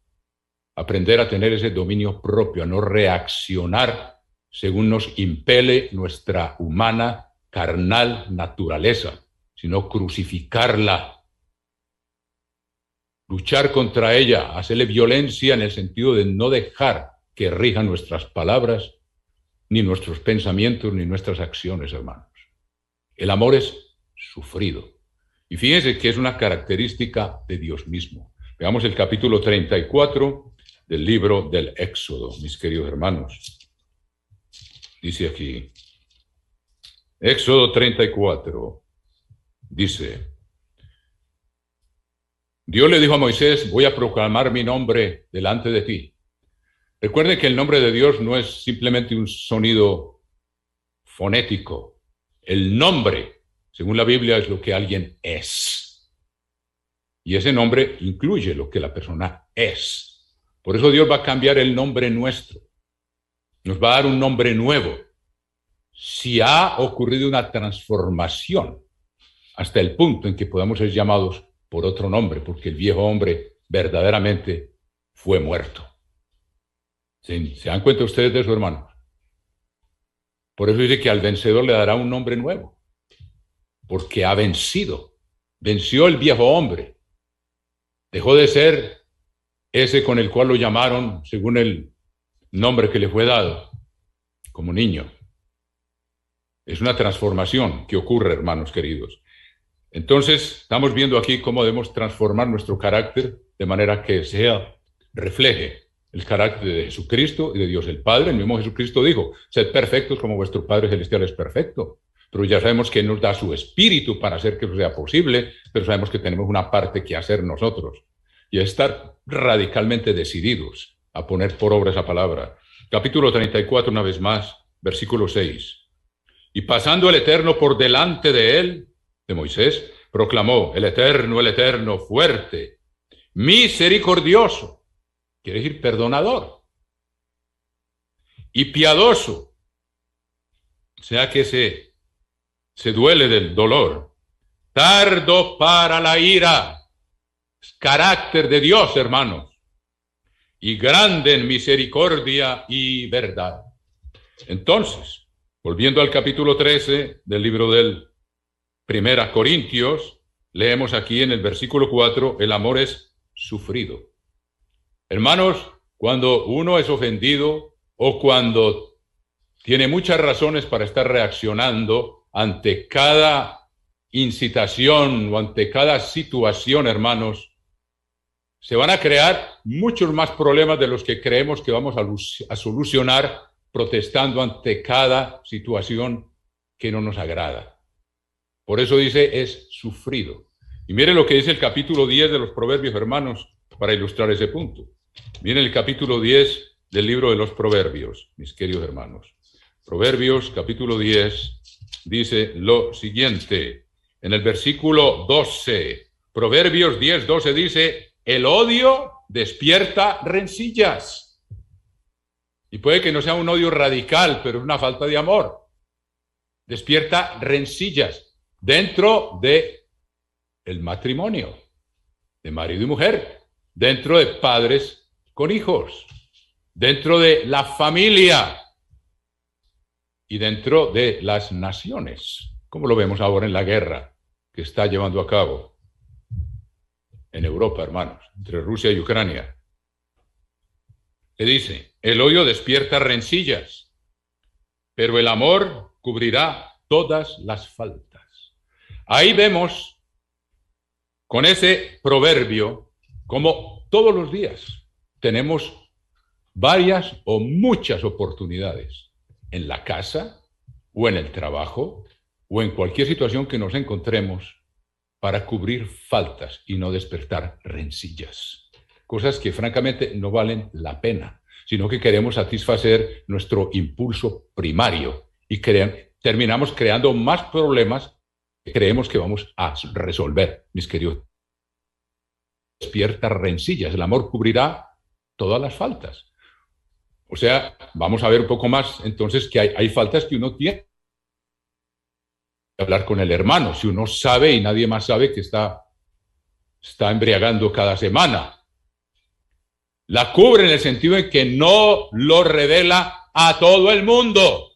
aprender a tener ese dominio propio, a no reaccionar según nos impele nuestra humana, carnal naturaleza, sino crucificarla, luchar contra ella, hacerle violencia en el sentido de no dejar que rijan nuestras palabras, ni nuestros pensamientos, ni nuestras acciones, hermanos. El amor es sufrido. Y fíjense que es una característica de Dios mismo. Veamos el capítulo 34 del libro del Éxodo, mis queridos hermanos. Dice aquí, Éxodo 34, dice, Dios le dijo a Moisés, voy a proclamar mi nombre delante de ti. Recuerden que el nombre de Dios no es simplemente un sonido fonético. El nombre, según la Biblia, es lo que alguien es. Y ese nombre incluye lo que la persona es. Por eso Dios va a cambiar el nombre nuestro. Nos va a dar un nombre nuevo. Si ha ocurrido una transformación hasta el punto en que podamos ser llamados por otro nombre, porque el viejo hombre verdaderamente fue muerto. ¿Se dan cuenta ustedes de eso, hermanos? Por eso dice que al vencedor le dará un nombre nuevo, porque ha vencido. Venció el viejo hombre. Dejó de ser ese con el cual lo llamaron según el nombre que le fue dado, como niño. Es una transformación que ocurre, hermanos queridos. Entonces, estamos viendo aquí cómo debemos transformar nuestro carácter de manera que refleje el carácter de Jesucristo y de Dios el Padre. El mismo Jesucristo dijo, sed perfectos como vuestro Padre Celestial es perfecto. Pero ya sabemos que Él nos da su Espíritu para hacer que eso sea posible, pero sabemos que tenemos una parte que hacer nosotros. Y estar radicalmente decididos a poner por obra esa palabra. Capítulo 34, una vez más, versículo 6. Y pasando el Eterno por delante de él, de Moisés, proclamó el Eterno, fuerte, misericordioso, quiere decir perdonador, y piadoso, o sea que se duele del dolor, tardo para la ira, carácter de Dios, hermanos, y grande en misericordia y verdad. Entonces, volviendo al capítulo 13 del libro del Primera Corintios, leemos aquí en el versículo 4, el amor es sufrido. Hermanos, cuando uno es ofendido o cuando tiene muchas razones para estar reaccionando ante cada incitación o ante cada situación, hermanos, se van a crear muchos más problemas de los que creemos que vamos a solucionar protestando ante cada situación que no nos agrada. Por eso dice, es sufrido. Y miren lo que dice el capítulo 10 de los Proverbios, hermanos, para ilustrar ese punto. Miren el capítulo 10 del libro de los Proverbios, mis queridos hermanos. Proverbios, capítulo 10, dice lo siguiente. En el versículo 12, Proverbios 10, 12 dice, el odio despierta rencillas. Y puede que no sea un odio radical, pero es una falta de amor. Despierta rencillas dentro de el matrimonio, de marido y mujer, dentro de padres con hijos, dentro de la familia y dentro de las naciones, como lo vemos ahora en la guerra que está llevando a cabo en Europa, hermanos, entre Rusia y Ucrania. Le dice, el odio despierta rencillas, pero el amor cubrirá todas las faltas. Ahí vemos con ese proverbio como todos los días tenemos varias o muchas oportunidades en la casa o en el trabajo o en cualquier situación que nos encontremos para cubrir faltas y no despertar rencillas. Cosas que francamente no valen la pena, sino que queremos satisfacer nuestro impulso primario y terminamos creando más problemas que creemos que vamos a resolver, mis queridos. Despierta rencillas, el amor cubrirá todas las faltas. O sea, vamos a ver un poco más entonces que hay faltas que uno tiene que hablar con el hermano, si uno sabe y nadie más sabe que está embriagando cada semana. La cubre en el sentido en que no lo revela a todo el mundo,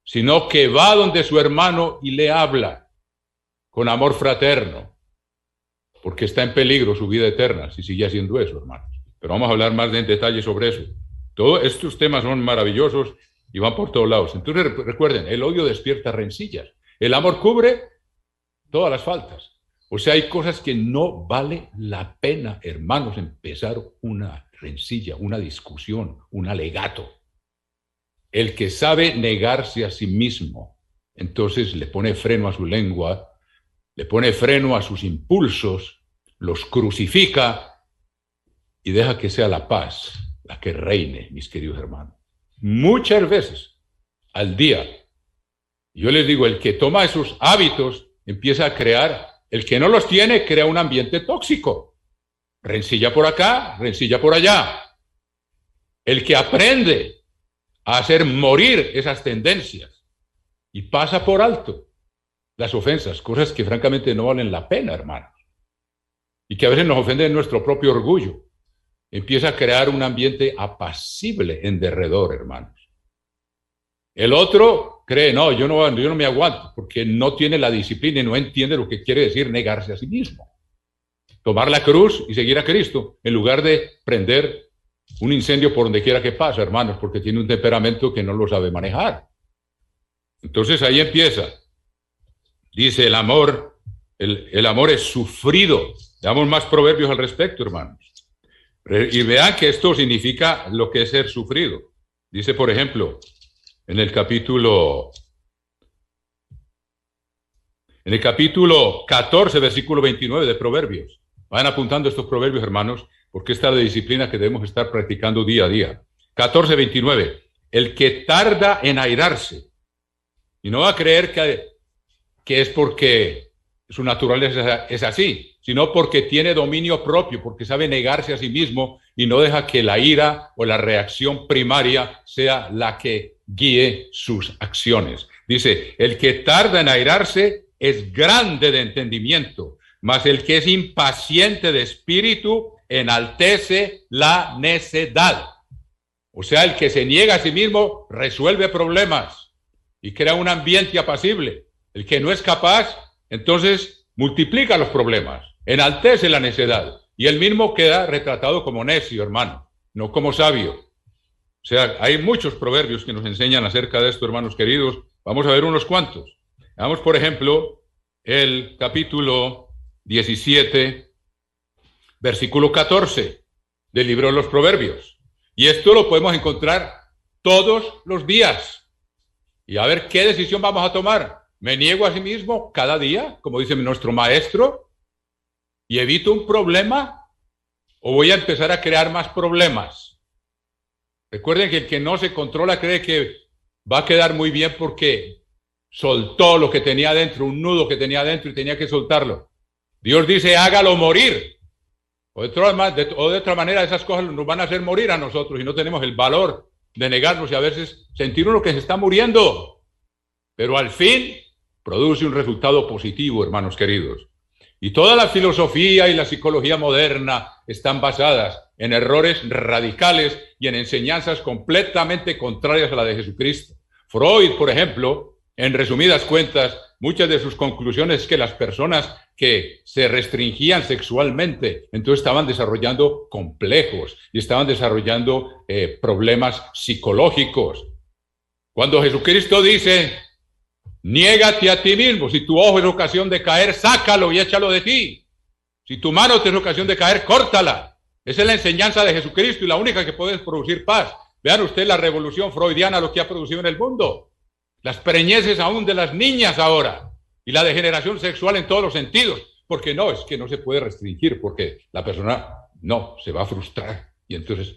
sino que va donde su hermano y le habla con amor fraterno, porque está en peligro su vida eterna si sigue haciendo eso, hermanos. Pero vamos a hablar más en detalle sobre eso. Todos estos temas son maravillosos y van por todos lados. Entonces recuerden, el odio despierta rencillas. El amor cubre todas las faltas. O sea, hay cosas que no vale la pena, hermanos, empezar una rencilla, una discusión, un alegato. El que sabe negarse a sí mismo, entonces le pone freno a su lengua, le pone freno a sus impulsos, los crucifica y deja que sea la paz la que reine, mis queridos hermanos. Muchas veces al día, yo les digo, el que toma esos hábitos empieza a crear, el que no los tiene crea un ambiente tóxico. Rencilla por acá, rencilla por allá. El que aprende a hacer morir esas tendencias y pasa por alto las ofensas, cosas que francamente no valen la pena, hermanos, y que a veces nos ofenden nuestro propio orgullo, empieza a crear un ambiente apacible en derredor, hermanos. El otro cree, no, yo no me aguanto, porque no tiene la disciplina y no entiende lo que quiere decir negarse a sí mismo. Tomar la cruz y seguir a Cristo, en lugar de prender un incendio por donde quiera que pase, hermanos, porque tiene un temperamento que no lo sabe manejar. Entonces ahí empieza. Dice el amor es sufrido. Damos más proverbios al respecto, hermanos. Y vean que esto significa lo que es ser sufrido. Dice, por ejemplo, en el capítulo 14, versículo 29 de Proverbios. Vayan apuntando estos proverbios, hermanos, porque esta es la disciplina que debemos estar practicando día a día. 14, 29. El que tarda en airarse, y no va a creer que es porque su naturaleza es así, sino porque tiene dominio propio, porque sabe negarse a sí mismo y no deja que la ira o la reacción primaria sea la que guíe sus acciones. Dice, el que tarda en airarse es grande de entendimiento, mas el que es impaciente de espíritu enaltece la necedad. O sea, el que se niega a sí mismo resuelve problemas y crea un ambiente apacible. El que no es capaz, entonces multiplica los problemas, enaltece la necedad y él mismo queda retratado como necio, hermano, no como sabio. O sea, hay muchos proverbios que nos enseñan acerca de esto, hermanos queridos. Vamos a ver unos cuantos. Veamos, por ejemplo, el capítulo 17, versículo 14 del libro de los Proverbios. Y esto lo podemos encontrar todos los días. Y a ver qué decisión vamos a tomar. ¿Me niego a sí mismo cada día, como dice nuestro maestro, y evito un problema? ¿O voy a empezar a crear más problemas? Recuerden que el que no se controla cree que va a quedar muy bien porque soltó lo que tenía dentro, un nudo que tenía dentro y tenía que soltarlo. Dios dice, hágalo morir. O de otra manera, esas cosas nos van a hacer morir a nosotros y no tenemos el valor de negarnos y a veces sentir uno que se está muriendo. Pero al fin produce un resultado positivo, hermanos queridos. Y toda la filosofía y la psicología moderna están basadas en errores radicales y en enseñanzas completamente contrarias a la de Jesucristo. Freud, por ejemplo, en resumidas cuentas, muchas de sus conclusiones es que las personas que se restringían sexualmente, entonces estaban desarrollando complejos y estaban desarrollando problemas psicológicos. Cuando Jesucristo dice, niégate a ti mismo, si tu ojo es ocasión de caer, sácalo y échalo de ti. Si tu mano te es ocasión de caer, córtala. Esa es la enseñanza de Jesucristo y la única que puede producir paz. Vean ustedes la revolución freudiana, lo que ha producido en el mundo. Las preñeces aún de las niñas ahora y la degeneración sexual en todos los sentidos. Porque no, es que no se puede restringir porque la persona no, se va a frustrar. Y entonces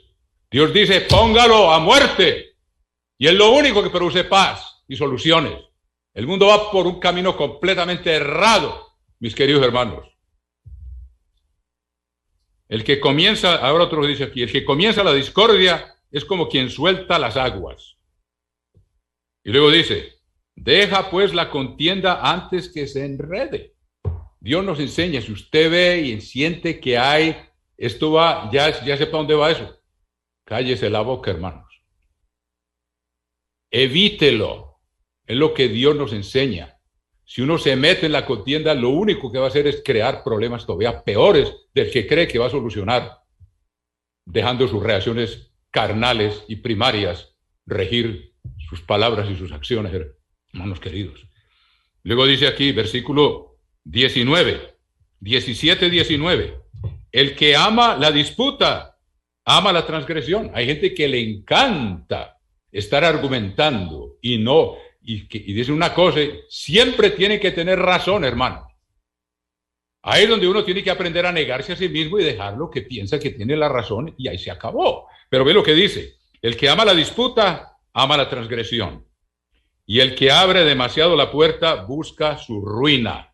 Dios dice, póngalo a muerte. Y es lo único que produce paz y soluciones. El mundo va por un camino completamente errado, mis queridos hermanos. El que comienza, ahora otro dice aquí, el que comienza la discordia es como quien suelta las aguas. Y luego dice, deja pues la contienda antes que se enrede. Dios nos enseña, si usted ve y siente que hay, esto va, ya sepa dónde va eso. Cállese la boca, hermanos. Evítelo. Es lo que Dios nos enseña. Si uno se mete en la contienda, lo único que va a hacer es crear problemas todavía peores del que cree que va a solucionar, dejando sus reacciones carnales y primarias regir sus palabras y sus acciones, hermanos queridos. Luego dice aquí, versículo 19, 17-19, el que ama la disputa, ama la transgresión. Hay gente que le encanta estar argumentando y dice una cosa, siempre tiene que tener razón, hermano. Ahí es donde uno tiene que aprender a negarse a sí mismo y dejar lo que piensa que tiene la razón y ahí se acabó. Pero ve lo que dice, el que ama la disputa, ama la transgresión. Y el que abre demasiado la puerta, busca su ruina.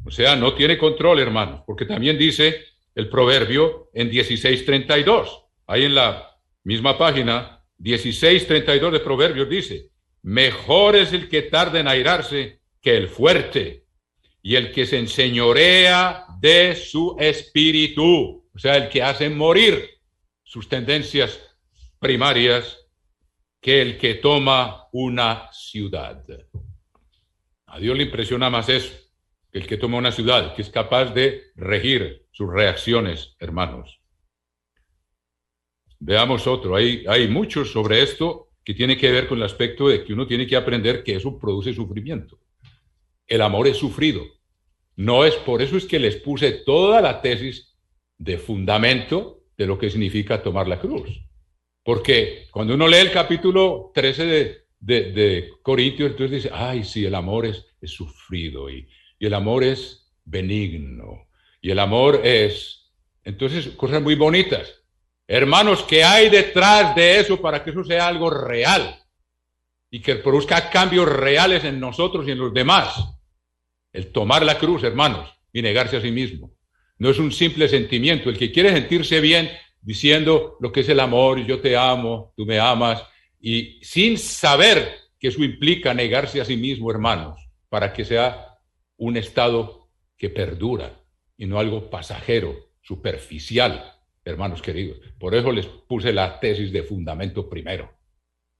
O sea, no tiene control, hermanos, porque también dice el proverbio en 16:32. Ahí en la misma página, 16:32 de Proverbios dice, mejor es el que tarda en airarse que el fuerte, y el que se enseñorea de su espíritu, o sea, el que hace morir sus tendencias primarias, que el que toma una ciudad. A Dios le impresiona más eso, que el que toma una ciudad, que es capaz de regir sus reacciones, hermanos. Veamos otro, hay muchos sobre esto que tiene que ver con el aspecto de que uno tiene que aprender que eso produce sufrimiento. El amor es sufrido. No es por eso es que les puse toda la tesis de fundamento de lo que significa tomar la cruz. Porque cuando uno lee el capítulo 13 de Corintios, entonces dice, ay, sí, el amor es sufrido y el amor es benigno y el amor es, entonces, cosas muy bonitas. Hermanos, ¿qué hay detrás de eso para que eso sea algo real y que produzca cambios reales en nosotros y en los demás? El tomar la cruz, hermanos, y negarse a sí mismo. No es un simple sentimiento. El que quiere sentirse bien diciendo lo que es el amor, yo te amo, tú me amas, y sin saber que eso implica negarse a sí mismo, hermanos, para que sea un estado que perdura y no algo pasajero, superficial, hermanos queridos. Por eso les puse la tesis de fundamento primero,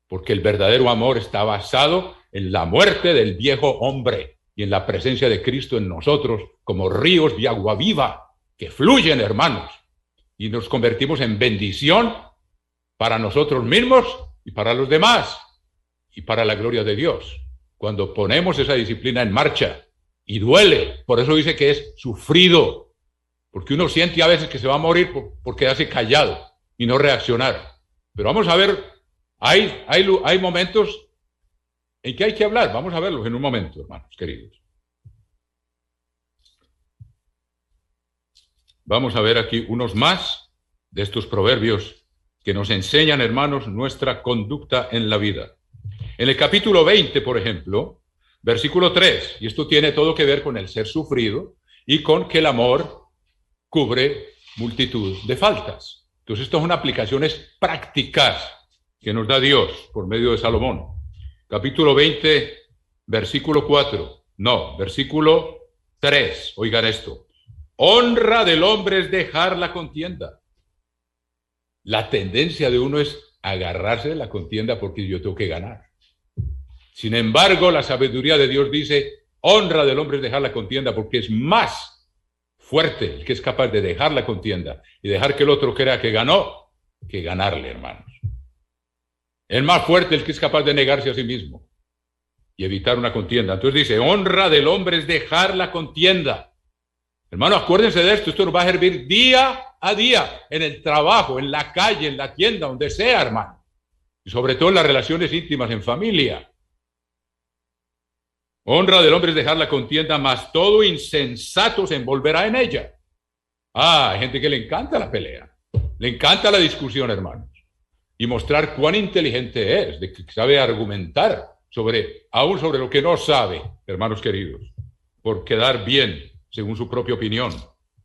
porque el verdadero amor está basado en la muerte del viejo hombre y en la presencia de Cristo en nosotros como ríos de agua viva que fluyen, hermanos, y nos convertimos en bendición para nosotros mismos y para los demás y para la gloria de Dios. Cuando ponemos esa disciplina en marcha, y duele, por eso dice que es sufrido, porque uno siente a veces que se va a morir por quedarse callado y no reaccionar. Pero vamos a ver, hay momentos en que hay que hablar, vamos a verlos en un momento, hermanos queridos. Vamos a ver aquí unos más de estos proverbios que nos enseñan, hermanos, nuestra conducta en la vida. En el capítulo 20, por ejemplo, versículo 3, y esto tiene todo que ver con el ser sufrido y con que el amor cubre multitud de faltas. Entonces, esto es una aplicaciones prácticas que nos da Dios por medio de Salomón. Capítulo 20, versículo 4, no, versículo 3, oigan esto. Honra del hombre es dejar la contienda. La tendencia de uno es agarrarse de la contienda porque yo tengo que ganar. Sin embargo, la sabiduría de Dios dice, honra del hombre es dejar la contienda porque es más fuerte el que es capaz de dejar la contienda y dejar que el otro crea que ganó, que ganarle, hermanos. Es más fuerte el que es capaz de negarse a sí mismo y evitar una contienda. Entonces dice, honra del hombre es dejar la contienda. Hermanos, acuérdense de esto nos va a servir día a día, en el trabajo, en la calle, en la tienda, donde sea, hermano. Y sobre todo en las relaciones íntimas, en familia. Honra del hombre es dejar la contienda, mas todo insensato se envolverá en ella. Hay gente que le encanta la pelea, le encanta la discusión, hermanos, y mostrar cuán inteligente es, de que sabe argumentar aún sobre lo que no sabe, hermanos queridos, por quedar bien, según su propia opinión.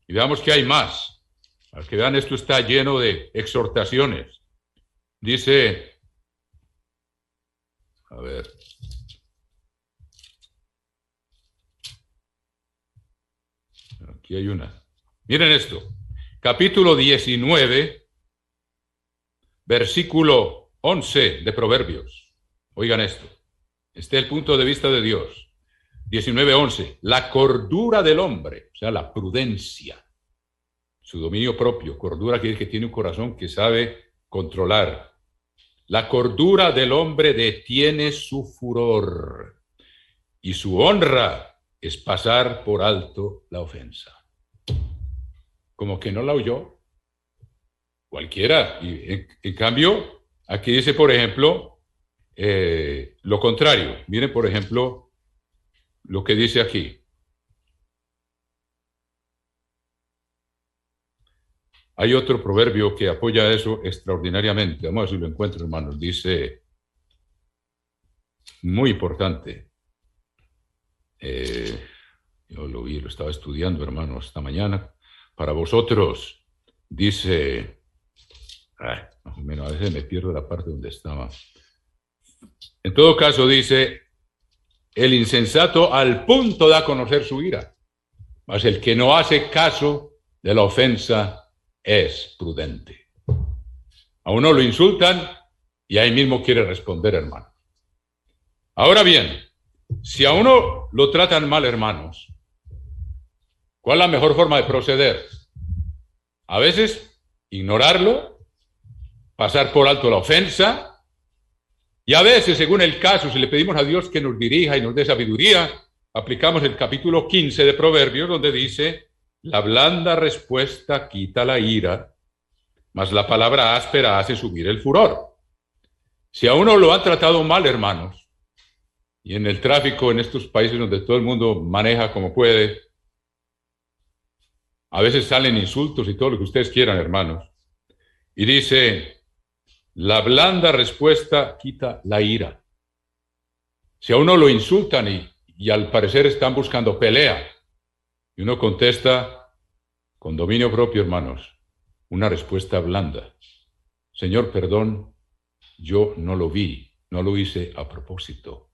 Y veamos que hay más. Para que vean, esto está lleno de exhortaciones. Dice, a ver, aquí hay una. Miren esto, capítulo 19, versículo 11 de Proverbios. Oigan esto, este es el punto de vista de Dios. 19:11, la cordura del hombre, o sea, la prudencia, su dominio propio. Cordura quiere decir que tiene un corazón que sabe controlar. La cordura del hombre detiene su furor y su honra es pasar por alto la ofensa. Como que no la oyó cualquiera. Y en cambio, aquí dice, por ejemplo, lo contrario. Miren, por ejemplo, lo que dice aquí. Hay otro proverbio que apoya eso extraordinariamente. Vamos a ver si lo encuentro, hermanos. Dice, muy importante. Yo lo vi, lo estaba estudiando, hermanos, esta mañana. Para vosotros, dice, más o menos, a veces me pierdo la parte donde estaba. En todo caso, dice, el insensato al punto da a conocer su ira, mas el que no hace caso de la ofensa es prudente. A uno lo insultan y ahí mismo quiere responder, hermano. Ahora bien, si a uno lo tratan mal, hermanos, ¿cuál es la mejor forma de proceder? A veces, ignorarlo, pasar por alto la ofensa, y a veces, según el caso, si le pedimos a Dios que nos dirija y nos dé sabiduría, aplicamos el capítulo 15 de Proverbios, donde dice, la blanda respuesta quita la ira, mas la palabra áspera hace subir el furor. Si a uno lo han tratado mal, hermanos, y en el tráfico, en estos países donde todo el mundo maneja como puede, a veces salen insultos y todo lo que ustedes quieran, hermanos, y dice, la blanda respuesta quita la ira. Si a uno lo insultan y al parecer están buscando pelea. Y uno contesta con dominio propio, hermanos, una respuesta blanda. Señor, perdón, yo no lo vi, no lo hice a propósito.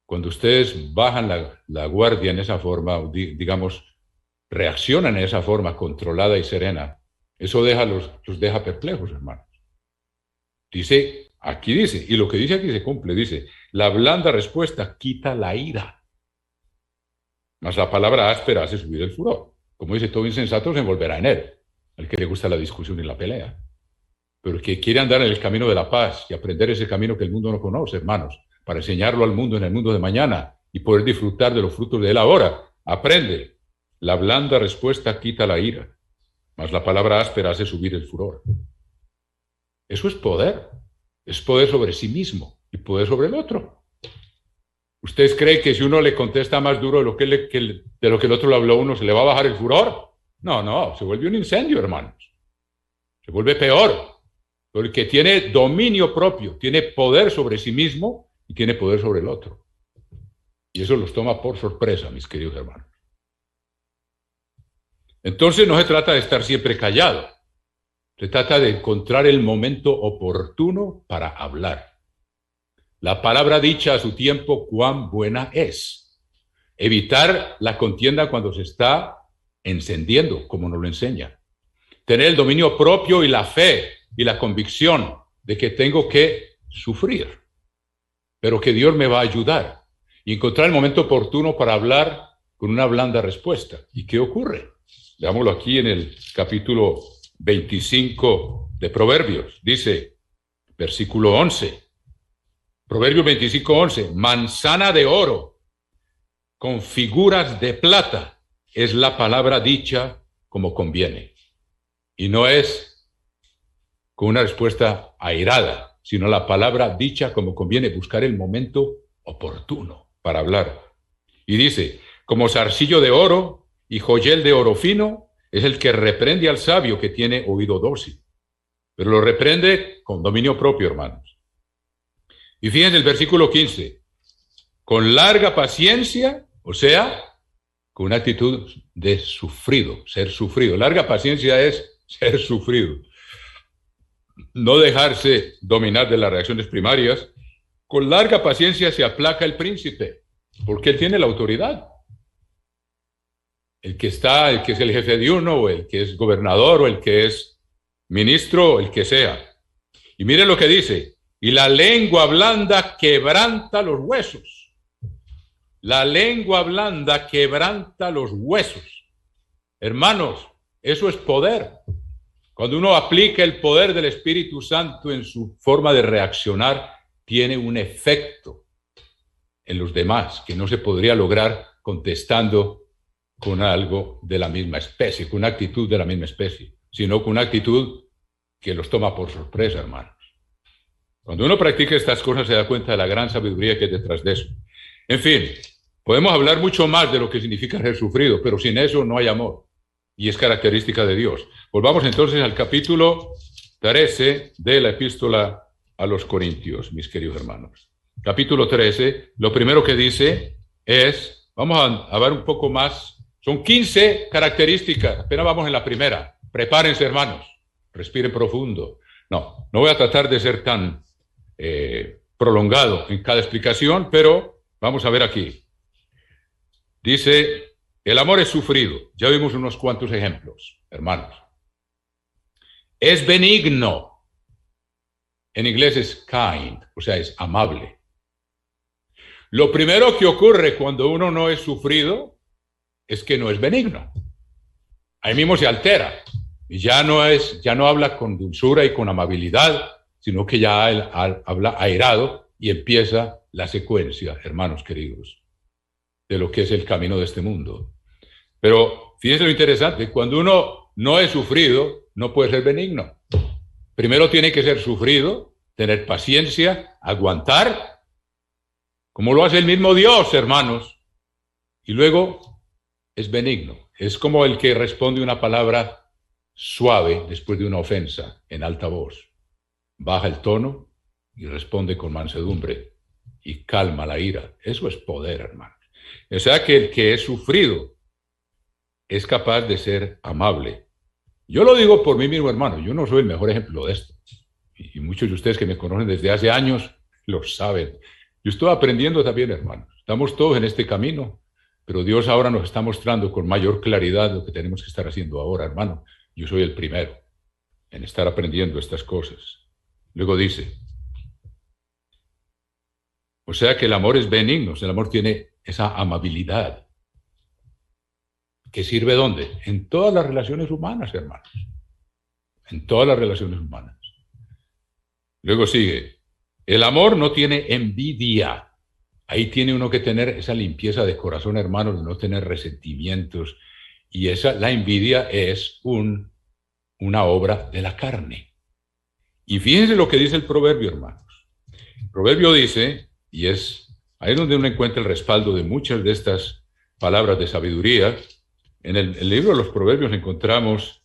Cuando ustedes bajan la guardia en esa forma, digamos, reaccionan en esa forma controlada y serena, eso los deja perplejos, hermanos. Dice, aquí dice, y lo que dice aquí se cumple, dice, la blanda respuesta quita la ira, mas la palabra áspera hace subir el furor. Como dice, todo insensato se envolverá en él, al que le gusta la discusión y la pelea. Pero el que quiere andar en el camino de la paz y aprender ese camino que el mundo no conoce, hermanos, para enseñarlo al mundo en el mundo de mañana y poder disfrutar de los frutos de él ahora, aprende. La blanda respuesta quita la ira, mas la palabra áspera hace subir el furor. Eso es poder sobre sí mismo y poder sobre el otro. ¿Ustedes creen que si uno le contesta más duro de lo que el otro le habló a uno, se le va a bajar el furor? No, se vuelve un incendio, hermanos. Se vuelve peor. Porque tiene dominio propio, tiene poder sobre sí mismo y tiene poder sobre el otro. Y eso los toma por sorpresa, mis queridos hermanos. Entonces no se trata de estar siempre callado. Se trata de encontrar el momento oportuno para hablar. La palabra dicha a su tiempo, cuán buena es. Evitar la contienda cuando se está encendiendo, como nos lo enseña. Tener el dominio propio y la fe y la convicción de que tengo que sufrir, pero que Dios me va a ayudar y encontrar el momento oportuno para hablar con una blanda respuesta. ¿Y qué ocurre? Veámoslo aquí en el capítulo 25 de Proverbios. Dice, versículo 11, Proverbios 25:11, manzana de oro con figuras de plata es la palabra dicha como conviene. Y no es con una respuesta airada, sino la palabra dicha como conviene, buscar el momento oportuno para hablar. Y dice, como zarcillo de oro y joyel de oro fino, es el que reprende al sabio que tiene oído dócil. Pero lo reprende con dominio propio, hermanos. Y fíjense el versículo 15, con larga paciencia, o sea, con una actitud de sufrido, ser sufrido. Larga paciencia es ser sufrido. No dejarse dominar de las reacciones primarias. Con larga paciencia se aplaca el príncipe, porque él tiene la autoridad. El que es el jefe de uno, o el que es gobernador, o el que es ministro, o el que sea. Y miren lo que dice, y la lengua blanda quebranta los huesos. La lengua blanda quebranta los huesos. Hermanos, eso es poder. Cuando uno aplica el poder del Espíritu Santo en su forma de reaccionar, tiene un efecto en los demás que no se podría lograr contestando con algo de la misma especie, con una actitud de la misma especie, sino con una actitud que los toma por sorpresa, hermanos. Cuando uno practica estas cosas se da cuenta de la gran sabiduría que hay detrás de eso. En fin, podemos hablar mucho más de lo que significa ser sufrido, pero sin eso no hay amor. Y es característica de Dios. Volvamos entonces al capítulo 13 de la epístola a los Corintios, mis queridos hermanos. Capítulo 13, lo primero que dice es, vamos a ver un poco más, son 15 características, apenas vamos en la primera. Prepárense, hermanos, respiren profundo. No voy a tratar de ser tan prolongado en cada explicación, pero vamos a ver aquí. Dice, el amor es sufrido. Ya vimos unos cuantos ejemplos, hermanos. Es benigno. En inglés es kind, o sea, es amable. Lo primero que ocurre cuando uno no es sufrido es que no es benigno. Ahí mismo se altera y ya no habla con dulzura y con amabilidad, sino que ya habla airado y empieza la secuencia, hermanos queridos, de lo que es el camino de este mundo. Pero fíjense lo interesante, cuando uno no es sufrido, no puede ser benigno. Primero tiene que ser sufrido, tener paciencia, aguantar, como lo hace el mismo Dios, hermanos. Y luego es benigno. Es como el que responde una palabra suave después de una ofensa en alta voz. Baja el tono y responde con mansedumbre y calma la ira. Eso es poder, hermanos. O sea que el que es sufrido es capaz de ser amable. Yo lo digo por mí mismo, hermano. Yo no soy el mejor ejemplo de esto. Y muchos de ustedes que me conocen desde hace años lo saben. Yo estoy aprendiendo también, hermanos. Estamos todos en este camino, pero Dios ahora nos está mostrando con mayor claridad lo que tenemos que estar haciendo ahora, hermano. Yo soy el primero en estar aprendiendo estas cosas. Luego dice, o sea que el amor es benigno, el amor tiene esa amabilidad. ¿Que sirve dónde? En todas las relaciones humanas, hermanos. En todas las relaciones humanas. Luego sigue, el amor no tiene envidia. Ahí tiene uno que tener esa limpieza de corazón, hermanos, de no tener resentimientos. Y la envidia es una obra de la carne. Y fíjense lo que dice el proverbio, hermanos. El proverbio dice, y ahí es donde uno encuentra el respaldo de muchas de estas palabras de sabiduría. En el libro de los proverbios encontramos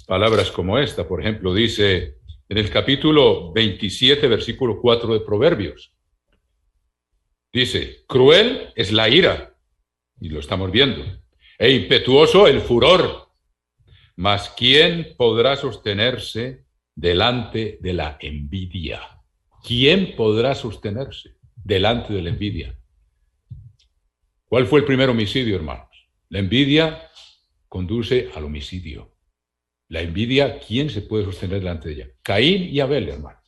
palabras como esta. Por ejemplo, dice en el capítulo 27, versículo 4 de Proverbios. Dice, cruel es la ira, y lo estamos viendo, e impetuoso el furor, mas ¿quién podrá sostenerse delante de la envidia? ¿Quién podrá sostenerse delante de la envidia? ¿Cuál fue el primer homicidio, hermanos? La envidia conduce al homicidio. La envidia, ¿quién se puede sostener delante de ella? Caín y Abel, hermano.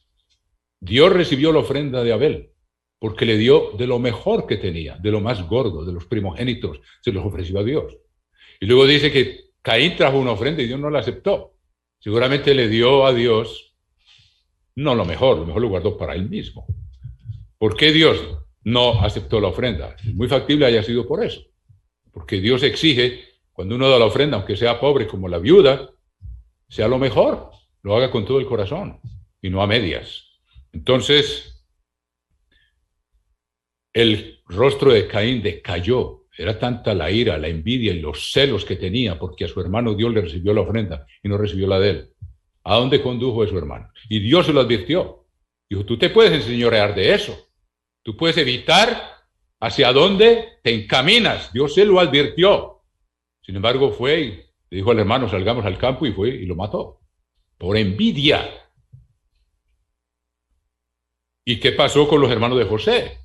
Dios recibió la ofrenda de Abel porque le dio de lo mejor que tenía, de lo más gordo, de los primogénitos, se los ofreció a Dios. Y luego dice que Caín trajo una ofrenda y Dios no la aceptó. Seguramente le dio a Dios no lo mejor lo guardó para él mismo. ¿Por qué Dios no aceptó la ofrenda? Es muy factible haya sido por eso. Porque Dios exige, cuando uno da la ofrenda, aunque sea pobre como la viuda, sea lo mejor, lo haga con todo el corazón y no a medias. Entonces, el rostro de Caín decayó. Era tanta la ira, la envidia y los celos que tenía porque a su hermano Dios le recibió la ofrenda y no recibió la de él. ¿A dónde condujo a su hermano? Y Dios se lo advirtió. Dijo, tú te puedes enseñorear de eso. Tú puedes evitar hacia dónde te encaminas. Dios se lo advirtió. Sin embargo, fue y le dijo al hermano, salgamos al campo, y fue y lo mató. Por envidia. ¿Y qué pasó con los hermanos de José?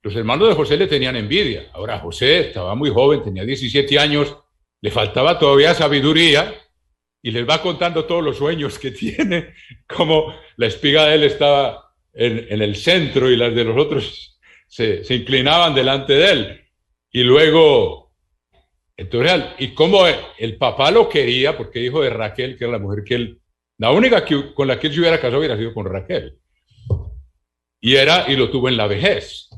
Los hermanos de José le tenían envidia. Ahora José estaba muy joven, tenía 17 años, le faltaba todavía sabiduría, y les va contando todos los sueños que tiene, como la espiga de él estaba en el centro y las de los otros se inclinaban delante de él. Y luego, entonces, y como el papá lo quería, porque hijo de Raquel, que era la mujer que él, la única con la que él se hubiera casado hubiera sido con Raquel. Y lo tuvo en la vejez.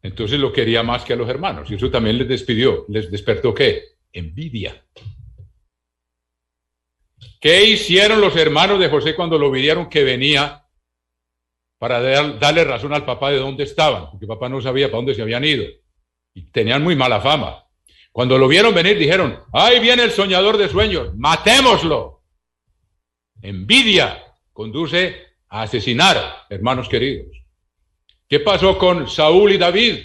Entonces lo quería más que a los hermanos. Y eso también les despertó ¿qué? Envidia. ¿Qué hicieron los hermanos de José cuando lo vieron que venía para darle razón al papá de dónde estaban? Porque el papá no sabía para dónde se habían ido. Y tenían muy mala fama. Cuando lo vieron venir dijeron, ¡ahí viene el soñador de sueños! ¡Matémoslo! Envidia conduce a asesinar, hermanos queridos. ¿Qué pasó con Saúl y David?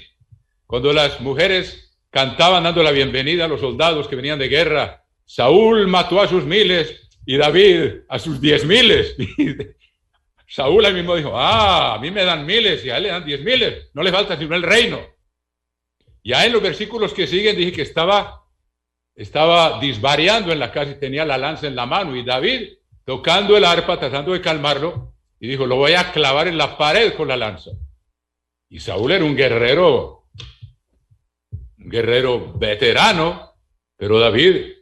Cuando las mujeres cantaban dando la bienvenida a los soldados que venían de guerra, Saúl mató a sus 1000 y David a sus 10,000. Saúl ahí mismo dijo, a mí me dan 1000 y a él le dan 10,000, no le falta sino el reino. Ya en los versículos que siguen dije que estaba disvariando en la casa y tenía la lanza en la mano, y David tocando el arpa, tratando de calmarlo, y dijo, lo voy a clavar en la pared con la lanza. Y Saúl era un guerrero veterano, pero David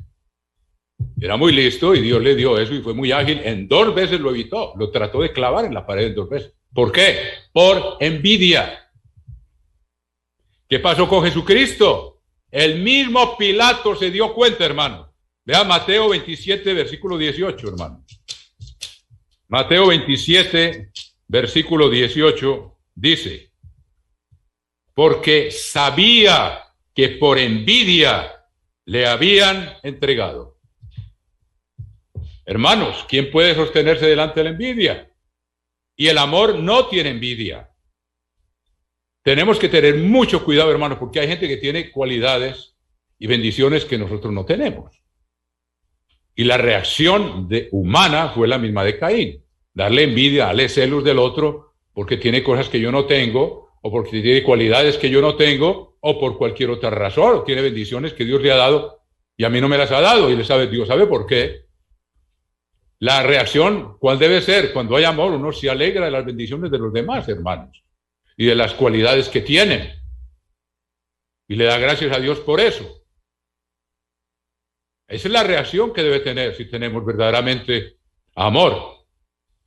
era muy listo y Dios le dio eso y fue muy ágil. En 2 veces lo evitó, lo trató de clavar en la pared en 2 veces. ¿Por qué? Por envidia. ¿Qué pasó con Jesucristo? El mismo Pilato se dio cuenta, hermano. Vea Mateo 27, versículo 18, hermano. Mateo 27, versículo 18, dice, porque sabía que por envidia le habían entregado. Hermanos, ¿quién puede sostenerse delante de la envidia? Y el amor no tiene envidia. tenemos que tener mucho cuidado, hermanos, porque hay gente que tiene cualidades y bendiciones que nosotros no tenemos. Y la reacción humana fue la misma de Caín. Darle envidia, darle celos del otro porque tiene cosas que yo no tengo, o porque tiene cualidades que yo no tengo, o por cualquier otra razón, o tiene bendiciones que Dios le ha dado y a mí no me las ha dado, y Dios sabe por qué. La reacción, ¿cuál debe ser? Cuando hay amor, uno se alegra de las bendiciones de los demás, hermanos, y de las cualidades que tienen, y le da gracias a Dios por eso. Esa es la reacción que debe tener si tenemos verdaderamente amor.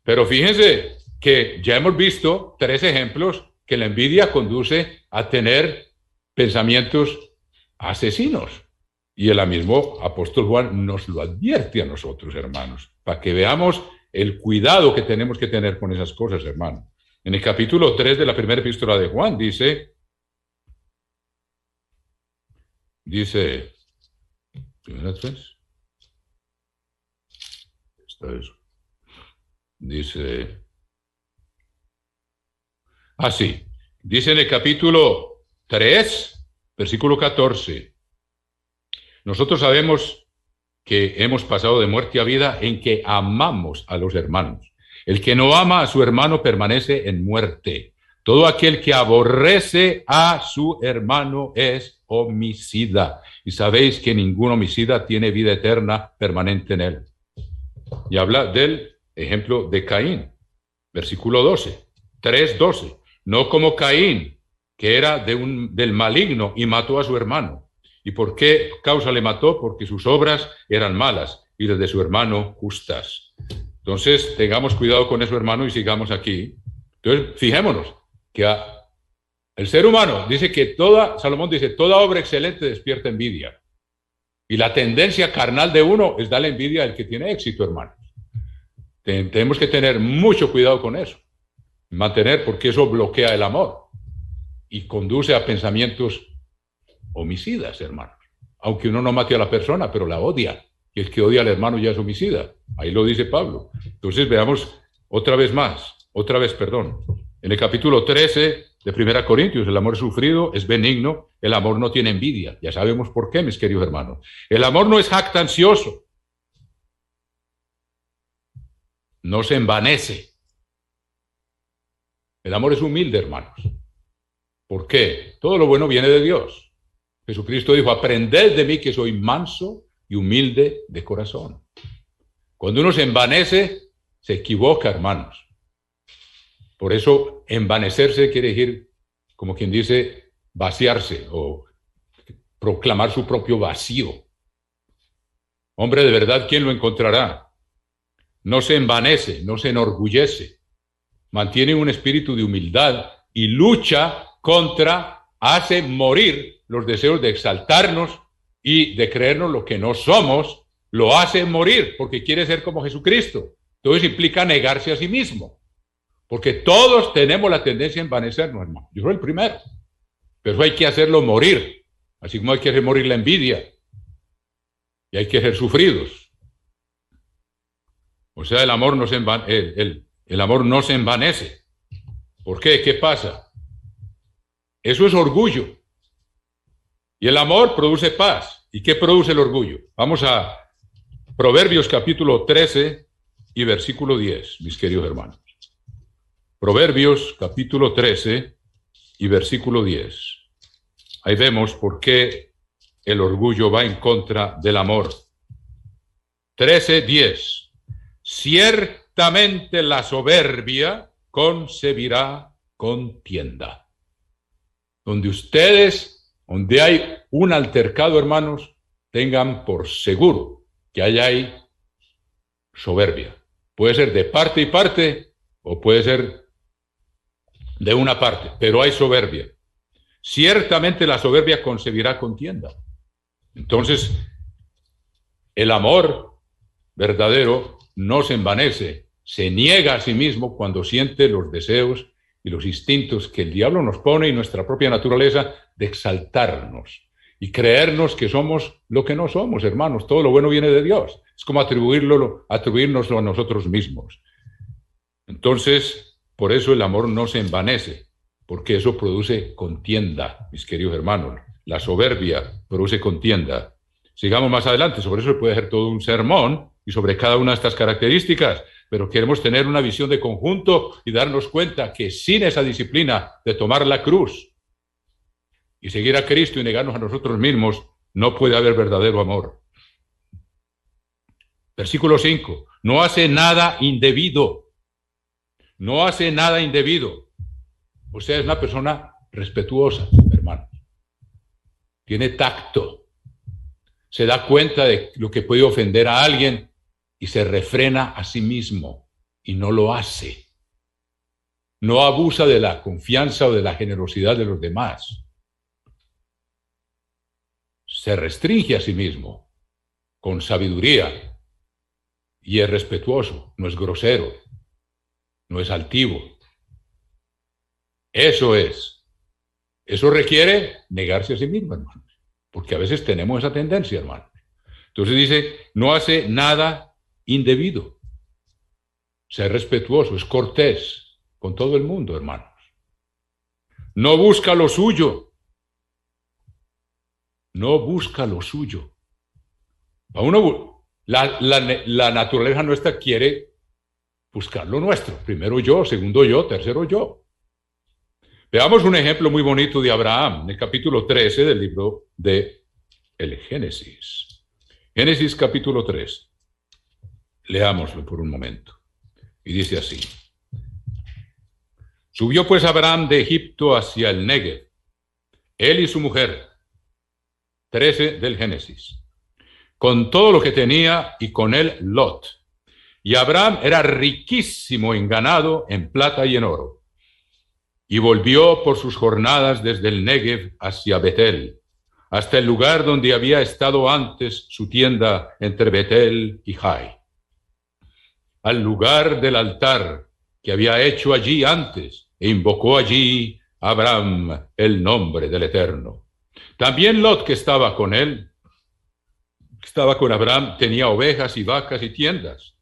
Pero fíjense que ya hemos visto 3 ejemplos que la envidia conduce a tener pensamientos asesinos. Y el mismo apóstol Juan nos lo advierte a nosotros, hermanos, para que veamos el cuidado que tenemos que tener con esas cosas, hermanos. En el capítulo 3 de la primera epístola de Juan dice, primera 3, esto es, dice en el capítulo 3, versículo 14, nosotros sabemos que hemos pasado de muerte a vida en que amamos a los hermanos. El que no ama a su hermano permanece en muerte. Todo aquel que aborrece a su hermano es homicida. Y sabéis que ningún homicida tiene vida eterna permanente en él. Y habla del ejemplo de Caín, versículo 12, 3:12. No como Caín, que era del maligno y mató a su hermano. ¿Y por qué causa le mató? Porque sus obras eran malas y las de su hermano justas. Entonces, tengamos cuidado con eso, hermano, y sigamos aquí. Entonces, fijémonos que el ser humano dice que Salomón dice, toda obra excelente despierta envidia. Y la tendencia carnal de uno es darle envidia al que tiene éxito, hermanos. Tenemos que tener mucho cuidado con eso. Mantener, porque eso bloquea el amor y conduce a pensamientos homicidas, hermanos. Aunque uno no mate a la persona, pero la odia. Y el que odia al hermano ya es homicida. Ahí lo dice Pablo. Entonces veamos otra vez, en el capítulo 13 de 1 Corintios, el amor es sufrido, es benigno, el amor no tiene envidia. Ya sabemos por qué, mis queridos hermanos. El amor no es jactancioso, no se envanece. El amor es humilde, hermanos. ¿Por qué? Todo lo bueno viene de Dios. Jesucristo dijo, aprended de mí que soy manso y humilde de corazón. Cuando uno se envanece, se equivoca, hermanos. Por eso, envanecerse quiere decir, como quien dice, vaciarse o proclamar su propio vacío. Hombre de verdad, ¿quién lo encontrará? No se envanece, no se enorgullece, mantiene un espíritu de humildad y lucha hace morir los deseos de exaltarnos y de creernos lo que no somos, lo hace morir porque quiere ser como Jesucristo. Entonces implica negarse a sí mismo, porque todos tenemos la tendencia a envanecernos, hermano. Yo soy el primero, pero eso hay que hacerlo morir, así como hay que hacer morir la envidia y hay que ser sufridos. O sea, el amor no se envanece. ¿Por qué? ¿Qué pasa? Eso es orgullo. Y el amor produce paz. ¿Y qué produce el orgullo? Vamos a Proverbios capítulo 13 y versículo 10, mis queridos hermanos. Proverbios capítulo 13 y versículo 10. Ahí vemos por qué el orgullo va en contra del amor. 13:10. Ciertamente la soberbia concebirá contienda. Donde hay un altercado, hermanos, tengan por seguro que hay soberbia. Puede ser de parte y parte o puede ser de una parte, pero hay soberbia. Ciertamente la soberbia concebirá contienda. Entonces, el amor verdadero no se envanece, se niega a sí mismo cuando siente los deseos y los instintos que el diablo nos pone y nuestra propia naturaleza de exaltarnos y creernos que somos lo que no somos, hermanos. Todo lo bueno viene de Dios. Es como atribuírnoslo a nosotros mismos. Entonces, por eso el amor no se envanece, porque eso produce contienda, mis queridos hermanos. La soberbia produce contienda. Sigamos más adelante, sobre eso se puede hacer todo un sermón y sobre cada una de estas características, pero queremos tener una visión de conjunto y darnos cuenta que sin esa disciplina de tomar la cruz y seguir a Cristo y negarnos a nosotros mismos, no puede haber verdadero amor. Versículo 5, no hace nada indebido. No hace nada indebido. Usted es una persona respetuosa, hermano. Tiene tacto. Se da cuenta de lo que puede ofender a alguien y se refrena a sí mismo y no lo hace. No abusa de la confianza o de la generosidad de los demás. Se restringe a sí mismo con sabiduría y es respetuoso, no es grosero, no es altivo. Eso es. Eso requiere negarse a sí mismo, hermanos, porque a veces tenemos esa tendencia, hermanos. Entonces dice, no hace nada indebido. Ser respetuoso, es cortés con todo el mundo, hermanos. No busca lo suyo. No busca lo suyo. A uno, la naturaleza nuestra quiere buscar lo nuestro. Primero yo, segundo yo, tercero yo. Veamos un ejemplo muy bonito de Abraham, en el capítulo 13 del libro de el Génesis. Génesis capítulo 3. Leámoslo por un momento. Y dice así. Subió pues Abraham de Egipto hacia el Negev, él y su mujer. 13 del Génesis. Con todo lo que tenía y con él Lot. Y Abraham era riquísimo en ganado, en plata y en oro. Y volvió por sus jornadas desde el Negev hacia Betel, hasta el lugar donde había estado antes su tienda entre Betel y Jai, al lugar del altar que había hecho allí antes, e invocó allí Abraham el nombre del Eterno. También Lot, que estaba con él, estaba con Abraham, tenía ovejas y vacas y tiendas.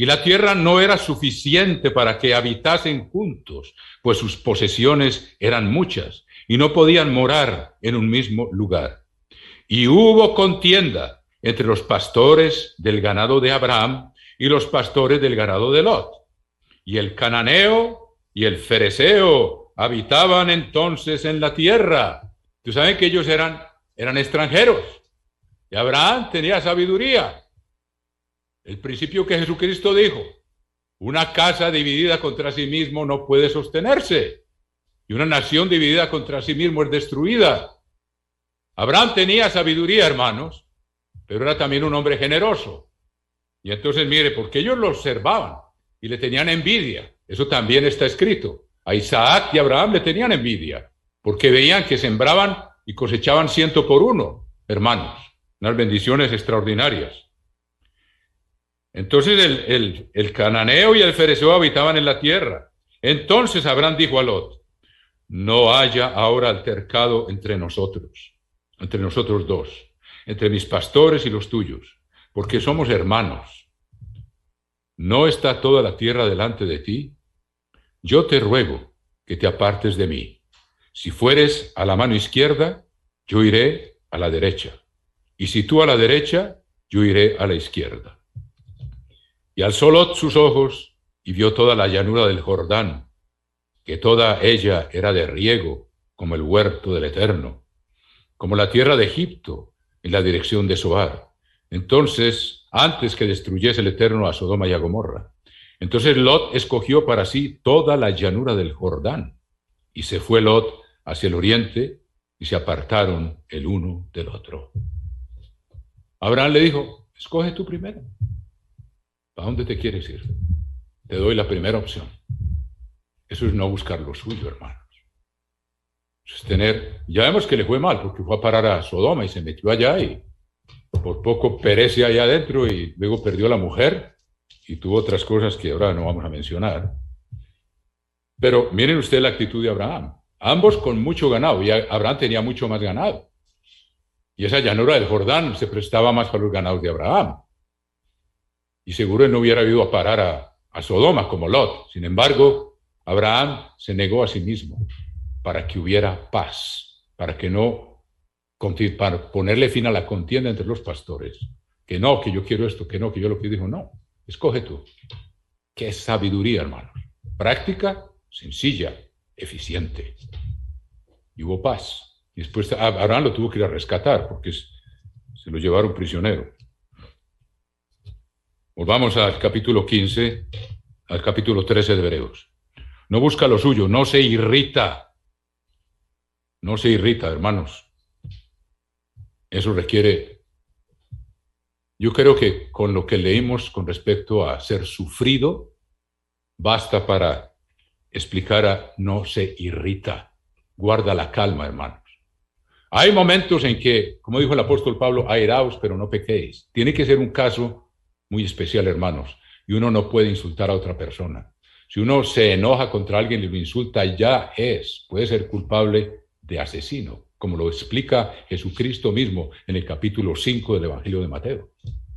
Y la tierra no era suficiente para que habitasen juntos, pues sus posesiones eran muchas y no podían morar en un mismo lugar. Y hubo contienda entre los pastores del ganado de Abraham y los pastores del ganado de Lot. Y el cananeo y el fereceo habitaban entonces en la tierra. Tú sabes que ellos eran extranjeros. Y Abraham tenía sabiduría. El principio que Jesucristo dijo, una casa dividida contra sí mismo no puede sostenerse, y una nación dividida contra sí mismo es destruida. Abraham tenía sabiduría, hermanos, pero era también un hombre generoso. Y entonces, mire, porque ellos lo observaban y le tenían envidia, eso también está escrito. A Isaac y a Abraham le tenían envidia, porque veían que sembraban y cosechaban 100 por 1, hermanos, unas bendiciones extraordinarias. Entonces el cananeo y el fereceo habitaban en la tierra. Entonces Abraham dijo a Lot, no haya ahora altercado entre nosotros dos, entre mis pastores y los tuyos, porque somos hermanos. ¿No está toda la tierra delante de ti? Yo te ruego que te apartes de mí. Si fueres a la mano izquierda, yo iré a la derecha. Y si tú a la derecha, yo iré a la izquierda. Y alzó Lot sus ojos y vio toda la llanura del Jordán, que toda ella era de riego, como el huerto del Eterno, como la tierra de Egipto, en la dirección de Zoar. Entonces, antes que destruyese el Eterno a Sodoma y a Gomorra, entonces Lot escogió para sí toda la llanura del Jordán, y se fue Lot hacia el oriente, y se apartaron el uno del otro. Abraham le dijo, escoge tú primero. ¿A dónde te quieres ir? Te doy la primera opción. Eso es no buscar lo suyo, hermanos. Eso es ya vemos que le fue mal, porque fue a parar a Sodoma y se metió allá y por poco perece allá adentro y luego perdió la mujer y tuvo otras cosas que ahora no vamos a mencionar. Pero miren ustedes la actitud de Abraham. Ambos con mucho ganado, y Abraham tenía mucho más ganado. Y esa llanura del Jordán se prestaba más para los ganados de Abraham. Y seguro él no hubiera ido a parar a Sodoma como Lot. Sin embargo, Abraham se negó a sí mismo para que hubiera paz, para ponerle fin a la contienda entre los pastores. Que no, que yo quiero esto, que no, que yo lo que dijo, no. Escoge tú. Qué sabiduría, hermanos. Práctica, sencilla, eficiente. Y hubo paz. Y después Abraham lo tuvo que ir a rescatar porque se lo llevaron prisionero. Volvamos al capítulo 15, al capítulo 13 de Hebreos. No busca lo suyo, no se irrita. No se irrita, hermanos. Eso requiere, yo creo que con lo que leímos con respecto a ser sufrido, basta para explicar a no se irrita. Guarda la calma, hermanos. Hay momentos en que, como dijo el apóstol Pablo, airaos, pero no pequéis. Tiene que ser un caso muy especial, hermanos, y uno no puede insultar a otra persona. Si uno se enoja contra alguien y lo insulta, puede ser culpable de asesino, como lo explica Jesucristo mismo en el capítulo 5 del Evangelio de Mateo,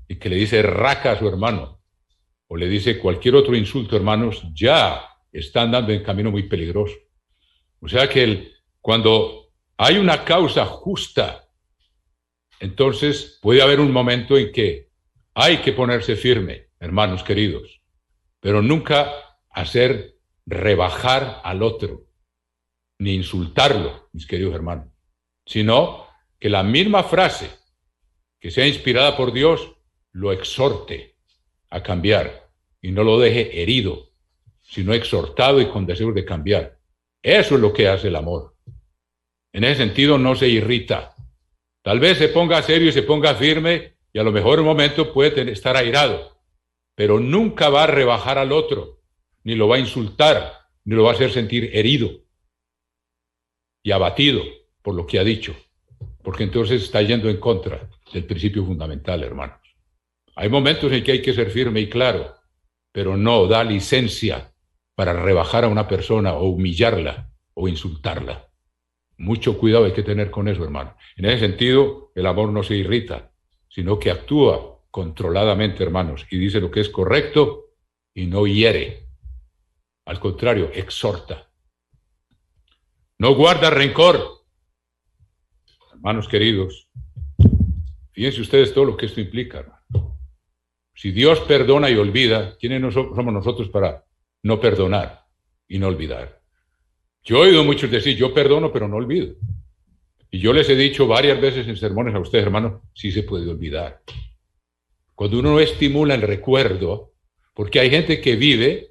y que le dice raca a su hermano, o le dice cualquier otro insulto, hermanos, ya está andando en camino muy peligroso. O sea que cuando hay una causa justa, entonces puede haber un momento en que hay que ponerse firme, hermanos queridos, pero nunca hacer rebajar al otro, ni insultarlo, mis queridos hermanos, sino que la misma frase que sea inspirada por Dios lo exhorte a cambiar y no lo deje herido, sino exhortado y con deseos de cambiar. Eso es lo que hace el amor. En ese sentido no se irrita. Tal vez se ponga serio y se ponga firme y a lo mejor en un momento puede estar airado, pero nunca va a rebajar al otro, ni lo va a insultar, ni lo va a hacer sentir herido y abatido por lo que ha dicho, porque entonces está yendo en contra del principio fundamental, hermanos. Hay momentos en que hay que ser firme y claro, pero no da licencia para rebajar a una persona o humillarla o insultarla. Mucho cuidado hay que tener con eso, hermano. En ese sentido, el amor no se irrita, sino que actúa controladamente, hermanos, y dice lo que es correcto y no hiere. Al contrario, exhorta. No guarda rencor. Hermanos queridos, fíjense ustedes todo lo que esto implica, hermano. Si Dios perdona y olvida, ¿quiénes somos nosotros para no perdonar y no olvidar? Yo he oído muchos decir, yo perdono pero no olvido. Y yo les he dicho varias veces en sermones a ustedes, hermanos, sí se puede olvidar. Cuando uno no estimula el recuerdo, porque hay gente que vive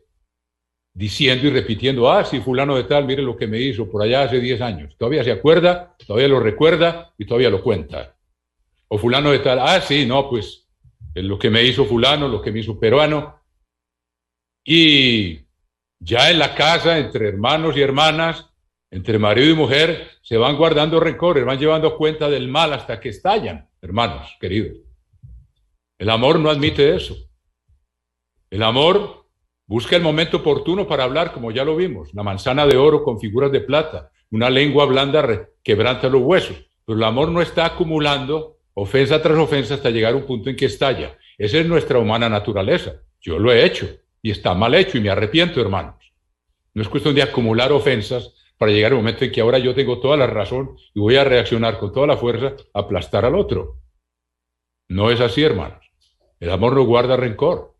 diciendo y repitiendo, sí, fulano de tal, mire lo que me hizo por allá hace 10 años. Todavía se acuerda, todavía lo recuerda y todavía lo cuenta. O fulano de tal, sí, no, pues lo que me hizo fulano, lo que me hizo peruano. Y ya en la casa, entre hermanos y hermanas, entre marido y mujer, se van guardando rencores, van llevando cuenta del mal hasta que estallan, hermanos queridos. El amor no admite eso. El amor busca el momento oportuno para hablar, como ya lo vimos. La manzana de oro con figuras de plata, una lengua blanda quebranta los huesos. Pero el amor no está acumulando ofensa tras ofensa hasta llegar a un punto en que estalla. Esa es nuestra humana naturaleza. Yo lo he hecho y está mal hecho y me arrepiento, hermanos. No es cuestión de acumular ofensas para llegar a un momento en que ahora yo tengo toda la razón y voy a reaccionar con toda la fuerza a aplastar al otro. No es así, hermanos. El amor no guarda rencor.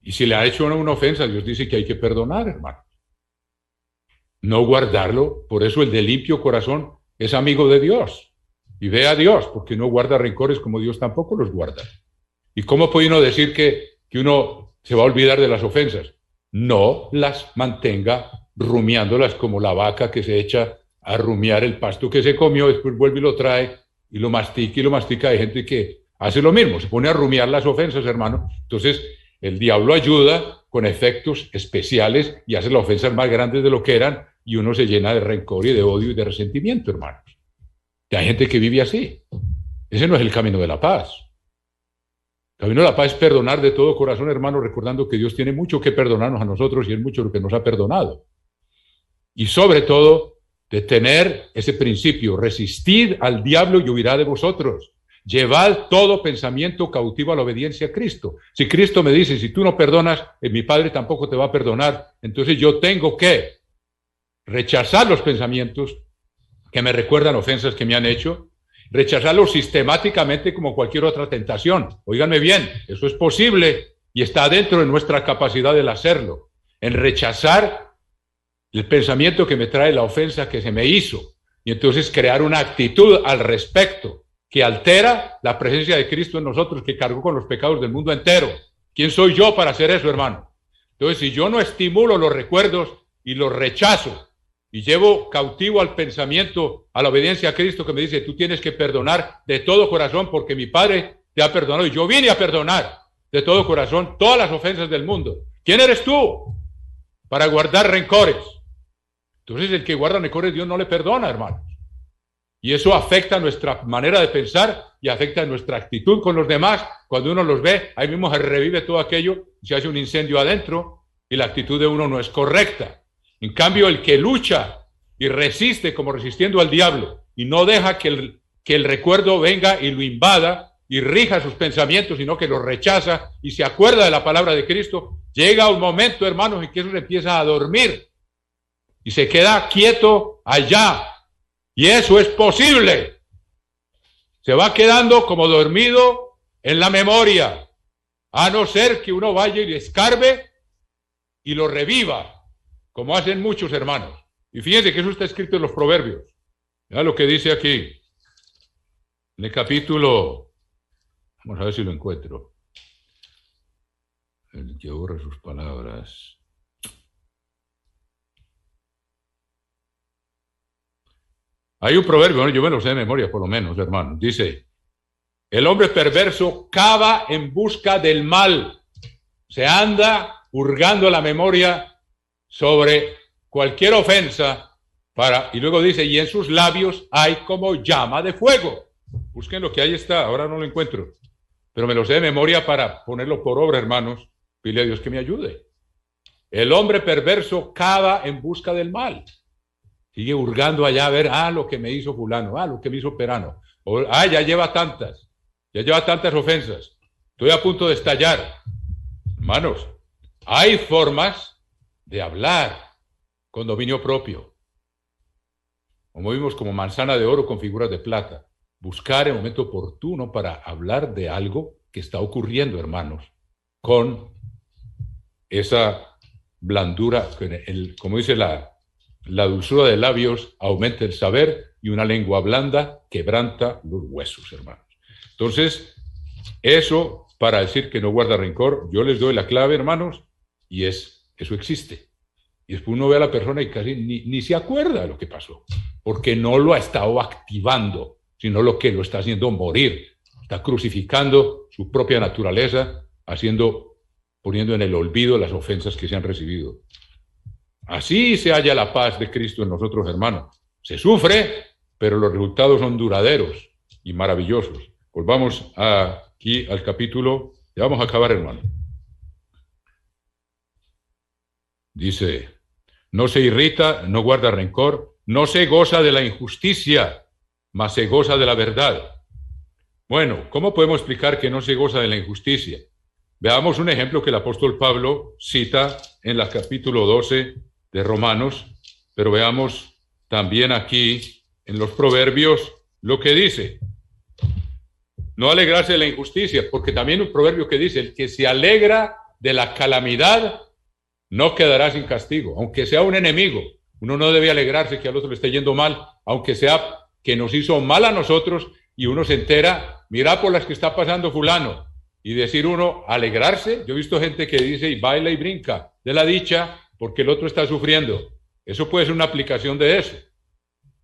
Y si le ha hecho una ofensa, Dios dice que hay que perdonar, hermanos. No guardarlo. Por eso el de limpio corazón es amigo de Dios. Y ve a Dios, porque no guarda rencores como Dios tampoco los guarda. ¿Y cómo puede uno decir que uno se va a olvidar de las ofensas? No las mantenga rumiándolas como la vaca que se echa a rumiar el pasto que se comió, después vuelve y lo trae y lo mastica y lo mastica. Hay gente que hace lo mismo, se pone a rumiar las ofensas, hermano. Entonces el diablo ayuda con efectos especiales y hace las ofensas más grandes de lo que eran y uno se llena de rencor y de odio y de resentimiento, hermanos. Y hay gente que vive así. Ese no es el camino de la paz. El camino de la paz es perdonar de todo corazón, hermano, recordando que Dios tiene mucho que perdonarnos a nosotros y es mucho lo que nos ha perdonado. Y sobre todo, de tener ese principio, resistid al diablo y huirá de vosotros. llevad todo pensamiento cautivo a la obediencia a Cristo. Si Cristo me dice, si tú no perdonas, mi Padre tampoco te va a perdonar, entonces yo tengo que rechazar los pensamientos que me recuerdan ofensas que me han hecho, rechazarlos sistemáticamente como cualquier otra tentación. Óiganme bien, eso es posible y está dentro de nuestra capacidad de hacerlo, en rechazar el pensamiento que me trae la ofensa que se me hizo y entonces crear una actitud al respecto que altera la presencia de Cristo en nosotros, que cargó con los pecados del mundo entero. ¿Quién soy yo para hacer eso, hermano? Entonces, si yo no estimulo los recuerdos y los rechazo y llevo cautivo al pensamiento, a la obediencia a Cristo que me dice, tú tienes que perdonar de todo corazón porque mi Padre te ha perdonado y yo vine a perdonar de todo corazón todas las ofensas del mundo. ¿Quién eres tú para guardar rencores? Entonces, el que guarda rencores, Dios no le perdona, hermanos. Y eso afecta nuestra manera de pensar y afecta nuestra actitud con los demás. Cuando uno los ve, ahí mismo se revive todo aquello, se hace un incendio adentro y la actitud de uno no es correcta. En cambio, el que lucha y resiste como resistiendo al diablo y no deja que el recuerdo venga y lo invada y rija sus pensamientos, sino que los rechaza y se acuerda de la palabra de Cristo, llega un momento, hermanos, en que eso se empieza a dormir y se queda quieto allá. Y eso es posible. Se va quedando como dormido en la memoria, a no ser que uno vaya y le escarbe y lo reviva, como hacen muchos hermanos. Y fíjense que eso está escrito en los Proverbios. Vean lo que dice aquí, en el capítulo, vamos a ver si lo encuentro. El que borra sus palabras. Hay un proverbio, yo me lo sé de memoria por lo menos, hermano. Dice, el hombre perverso cava en busca del mal. Se anda hurgando la memoria sobre cualquier ofensa y luego dice, y en sus labios hay como llama de fuego. Busquen lo que ahí está, ahora no lo encuentro. Pero me lo sé de memoria para ponerlo por obra, hermanos. Pide a Dios que me ayude. El hombre perverso cava en busca del mal. Sigue hurgando allá a ver, lo que me hizo fulano, lo que me hizo perano. Ya lleva tantas ofensas. Estoy a punto de estallar. Hermanos, hay formas de hablar con dominio propio. Como vimos, como manzana de oro con figuras de plata. Buscar el momento oportuno para hablar de algo que está ocurriendo, hermanos, con esa blandura, como dice la dulzura de labios aumenta el saber y una lengua blanda quebranta los huesos, hermanos. Entonces, eso para decir que no guarda rencor, yo les doy la clave, hermanos, y eso existe. Y después uno ve a la persona y casi ni se acuerda de lo que pasó, porque no lo ha estado activando, sino lo que lo está haciendo morir. Está crucificando su propia naturaleza, poniendo en el olvido las ofensas que se han recibido. Así se halla la paz de Cristo en nosotros, hermanos. Se sufre, pero los resultados son duraderos y maravillosos. Volvamos aquí al capítulo. Ya vamos a acabar, hermano. Dice, no se irrita, no guarda rencor, no se goza de la injusticia, mas se goza de la verdad. Bueno, ¿cómo podemos explicar que no se goza de la injusticia? Veamos un ejemplo que el apóstol Pablo cita en el capítulo 12 de Romanos, pero veamos también aquí en los Proverbios lo que dice. No alegrarse de la injusticia, porque también un proverbio que dice, el que se alegra de la calamidad no quedará sin castigo, aunque sea un enemigo. Uno no debe alegrarse que al otro le esté yendo mal, aunque sea que nos hizo mal a nosotros y uno se entera, mira por las que está pasando fulano, y decir uno, alegrarse. Yo he visto gente que dice y baila y brinca de la dicha porque el otro está sufriendo. Eso puede ser una aplicación de eso.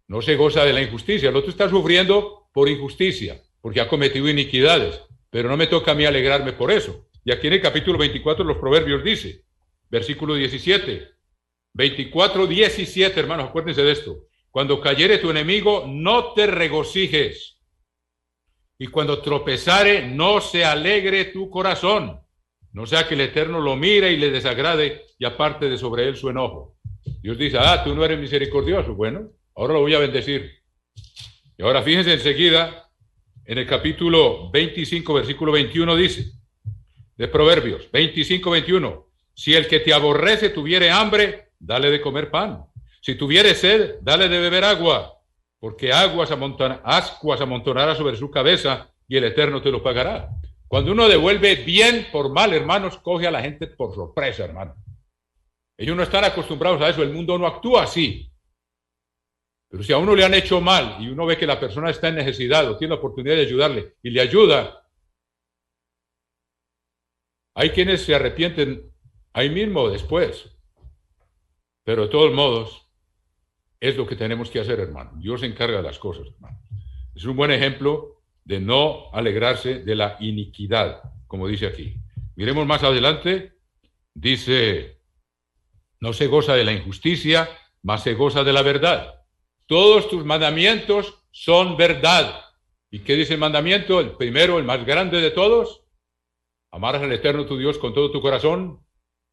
No se goza de la injusticia, el otro está sufriendo por injusticia, porque ha cometido iniquidades, pero no me toca a mí alegrarme por eso. Y aquí en el capítulo 24 de los Proverbios dice, versículo 17, 24, 17, hermanos, acuérdense de esto. Cuando cayere tu enemigo, no te regocijes. Y cuando tropezare, no se alegre tu corazón. No sea que el Eterno lo mire y le desagrade y aparte de sobre él su enojo. Dios dice, tú no eres misericordioso. Bueno, ahora lo voy a bendecir. Y ahora fíjense enseguida en el capítulo 25, versículo 21 dice, de Proverbios 25, 21, si el que te aborrece tuviere hambre, dale de comer pan. Si tuviere sed, dale de beber agua, porque ascuas amontonará sobre su cabeza y el Eterno te lo pagará. Cuando uno devuelve bien por mal, hermanos, coge a la gente por sorpresa, hermano. Ellos no están acostumbrados a eso, el mundo no actúa así. Pero si a uno le han hecho mal y uno ve que la persona está en necesidad o tiene la oportunidad de ayudarle y le ayuda, hay quienes se arrepienten ahí mismo o después. Pero de todos modos, es lo que tenemos que hacer, hermano. Dios se encarga de las cosas, hermano. Es un buen ejemplo de no alegrarse de la iniquidad, como dice aquí. Miremos más adelante, dice, no se goza de la injusticia, mas se goza de la verdad. Todos tus mandamientos son verdad. ¿Y qué dice el mandamiento? El primero, el más grande de todos. Amarás al Eterno tu Dios con todo tu corazón,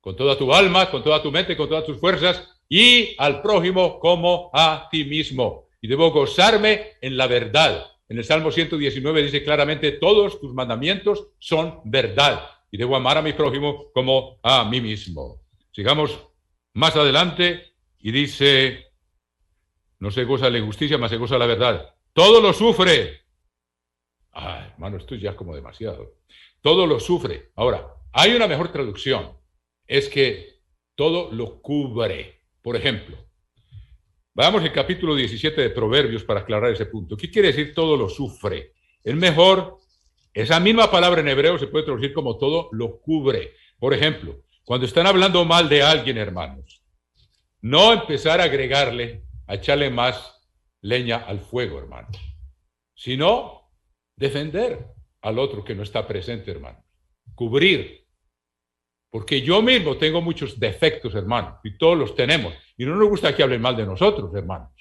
con toda tu alma, con toda tu mente, con todas tus fuerzas, y al prójimo como a ti mismo. Y debo gozarme en la verdad. En el Salmo 119 dice claramente, todos tus mandamientos son verdad. Y debo amar a mi prójimo como a mí mismo. Sigamos más adelante y dice, no se goza la injusticia, mas se goza la verdad. Todo lo sufre. Ay, hermano, esto es ya como demasiado. Todo lo sufre. Ahora, hay una mejor traducción. Es que todo lo cubre. Por ejemplo, vamos al capítulo 17 de Proverbios para aclarar ese punto. ¿Qué quiere decir todo lo sufre? Es mejor, esa misma palabra en hebreo se puede traducir como todo lo cubre. Por ejemplo, cuando están hablando mal de alguien, hermanos, no empezar a agregarle, a echarle más leña al fuego, hermano, sino defender al otro que no está presente, hermano. Cubrir. Porque yo mismo tengo muchos defectos, hermano, y todos los tenemos. Y no nos gusta que hablen mal de nosotros, hermanos.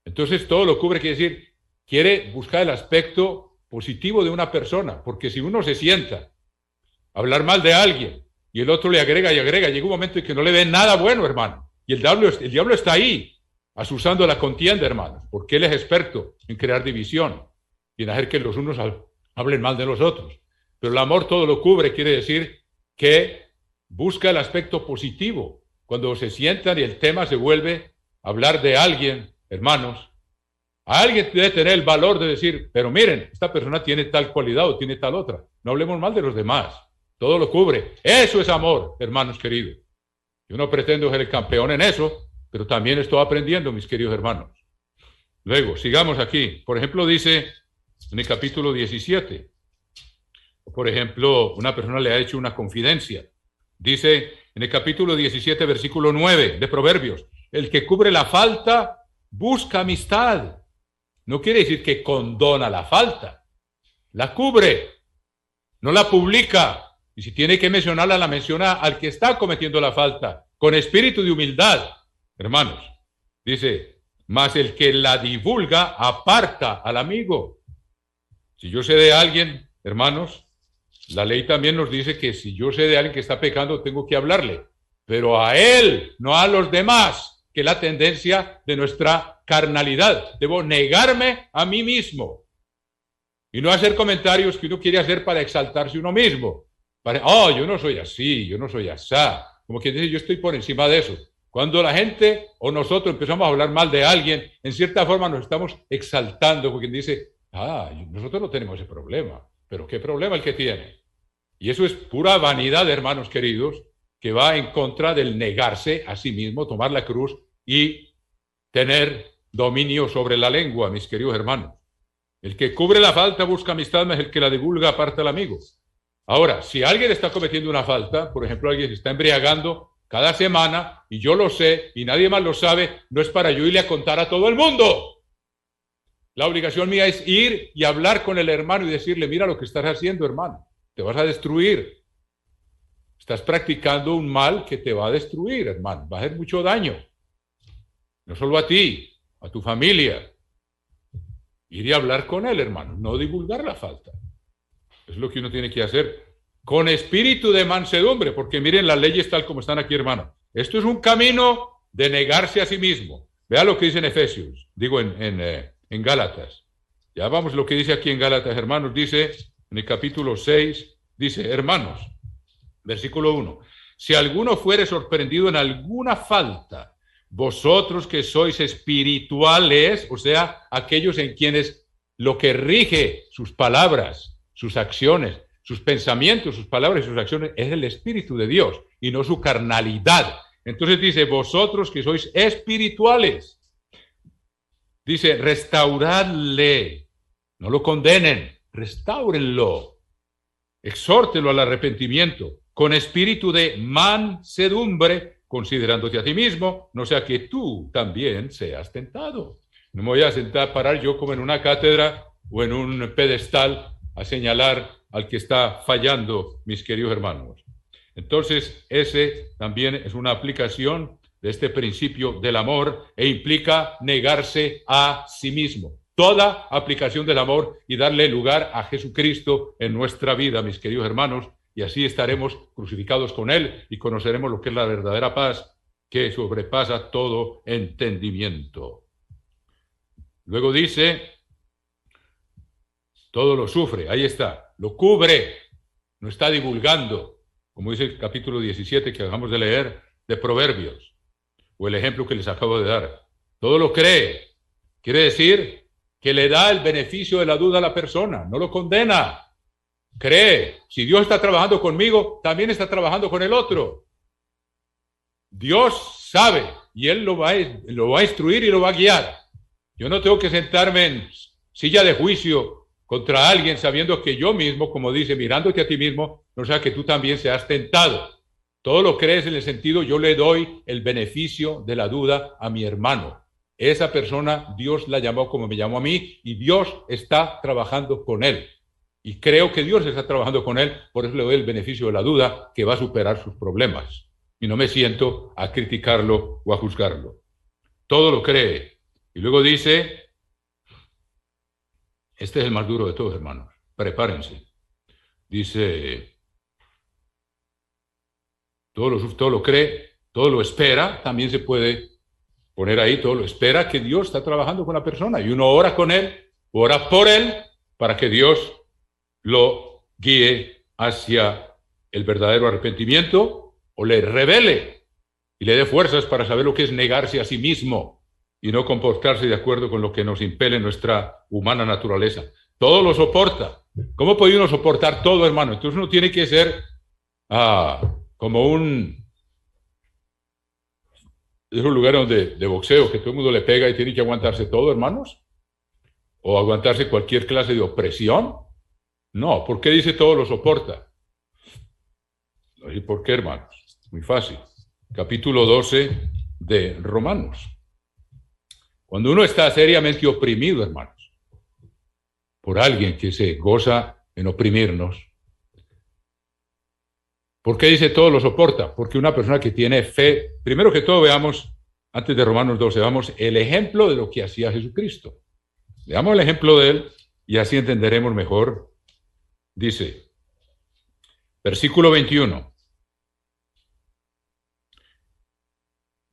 Entonces, todo lo cubre, quiere decir, quiere buscar el aspecto positivo de una persona. Porque si uno se sienta a hablar mal de alguien y el otro le agrega y agrega, llega un momento en que no le ve nada bueno, hermano. Y el diablo está ahí, asusando la contienda, hermanos, porque él es experto en crear división y en hacer que los unos hablen mal de los otros. Pero el amor todo lo cubre, quiere decir que busca el aspecto positivo. Cuando se sientan y el tema se vuelve a hablar de alguien, hermanos, alguien debe tener el valor de decir, pero miren, esta persona tiene tal cualidad o tiene tal otra. No hablemos mal de los demás. Todo lo cubre. Eso es amor, hermanos queridos. Yo no pretendo ser el campeón en eso, pero también estoy aprendiendo, mis queridos hermanos. Luego, sigamos aquí. Por ejemplo, dice en el capítulo 17, por ejemplo, una persona le ha hecho una confidencia. Dice en el capítulo 17, versículo 9 de Proverbios, el que cubre la falta busca amistad. No quiere decir que condona la falta. La cubre, no la publica. Y si tiene que mencionarla, la menciona al que está cometiendo la falta, con espíritu de humildad. Hermanos, dice, mas el que la divulga aparta al amigo. Si yo sé de alguien, hermanos, la ley también nos dice que si yo sé de alguien que está pecando, tengo que hablarle, pero a él, no a los demás, que es la tendencia de nuestra carnalidad. Debo negarme a mí mismo y no hacer comentarios que uno quiere hacer para exaltarse uno mismo. Yo no soy así, yo no soy asá. Como quien dice, yo estoy por encima de eso. Cuando la gente o nosotros empezamos a hablar mal de alguien, en cierta forma nos estamos exaltando, porque dice, nosotros no tenemos ese problema. Pero ¿qué problema el que tiene? Y eso es pura vanidad, hermanos queridos, que va en contra del negarse a sí mismo, tomar la cruz y tener dominio sobre la lengua, mis queridos hermanos. El que cubre la falta busca amistad, más el que la divulga aparta al amigo. Ahora, si alguien está cometiendo una falta, por ejemplo, alguien se está embriagando cada semana y yo lo sé y nadie más lo sabe, no es para yo irle a contar a todo el mundo. La obligación mía es ir y hablar con el hermano y decirle, mira lo que estás haciendo, hermano, te vas a destruir. Estás practicando un mal que te va a destruir, hermano, va a hacer mucho daño. No solo a ti, a tu familia. Ir y hablar con él, hermano, no divulgar la falta. Es lo que uno tiene que hacer con espíritu de mansedumbre, porque miren las leyes tal como están aquí, hermano. Esto es un camino de negarse a sí mismo. Vea lo que dice en Efesios, en Gálatas. Ya vamos lo que dice aquí en Gálatas, hermanos, dice en el capítulo 6, dice, hermanos, versículo 1, si alguno fuere sorprendido en alguna falta, vosotros que sois espirituales, o sea, aquellos en quienes lo que rige sus palabras, sus acciones, sus pensamientos, sus palabras y sus acciones es el Espíritu de Dios y no su carnalidad. Entonces dice, vosotros que sois espirituales, dice, restauradle, no lo condenen, restáurenlo, exhórtelo al arrepentimiento, con espíritu de mansedumbre, considerándote a ti mismo, no sea que tú también seas tentado. No me voy a parar yo como en una cátedra o en un pedestal a señalar al que está fallando, mis queridos hermanos. Entonces, ese también es una aplicación de este principio del amor e implica negarse a sí mismo. Toda aplicación del amor y darle lugar a Jesucristo en nuestra vida, mis queridos hermanos, y así estaremos crucificados con Él y conoceremos lo que es la verdadera paz que sobrepasa todo entendimiento. Luego dice, todo lo sufre, ahí está, lo cubre, no está divulgando, como dice el capítulo 17 que acabamos de leer de Proverbios, o el ejemplo que les acabo de dar. Todo lo cree, quiere decir que le da el beneficio de la duda a la persona, no lo condena. Cree, si Dios está trabajando conmigo, también está trabajando con el otro. Dios sabe y Él lo va a instruir y lo va a guiar. Yo no tengo que sentarme en silla de juicio contra alguien sabiendo que yo mismo, como dice, mirándote a ti mismo, no sea que tú también seas tentado. Todo lo crees en el sentido, yo le doy el beneficio de la duda a mi hermano. Esa persona, Dios la llamó como me llamó a mí y Dios está trabajando con él. Y creo que Dios está trabajando con él, por eso le doy el beneficio de la duda que va a superar sus problemas. Y no me siento a criticarlo o a juzgarlo. Todo lo cree. Y luego dice, este es el más duro de todos, hermanos, prepárense. Dice, todo lo cree, todo lo espera, también se puede poner ahí, todo lo espera que Dios está trabajando con la persona. Y uno ora con él, ora por él, para que Dios lo guíe hacia el verdadero arrepentimiento o le revele y le dé fuerzas para saber lo que es negarse a sí mismo y no comportarse de acuerdo con lo que nos impele nuestra humana naturaleza. Todo lo soporta. ¿Cómo puede uno soportar todo, hermano? Entonces uno tiene que ser como es un lugar de boxeo que todo el mundo le pega y tiene que aguantarse todo, hermanos, o aguantarse cualquier clase de opresión. No, ¿por qué dice todo lo soporta? ¿Y por qué, hermanos? Muy fácil. Capítulo 12 de Romanos. Cuando uno está seriamente oprimido, hermanos, por alguien que se goza en oprimirnos, ¿por qué dice todo lo soporta? Porque una persona que tiene fe, primero que todo veamos, antes de Romanos 12, veamos el ejemplo de lo que hacía Jesucristo. Veamos el ejemplo de él y así entenderemos mejor. Dice, versículo 21,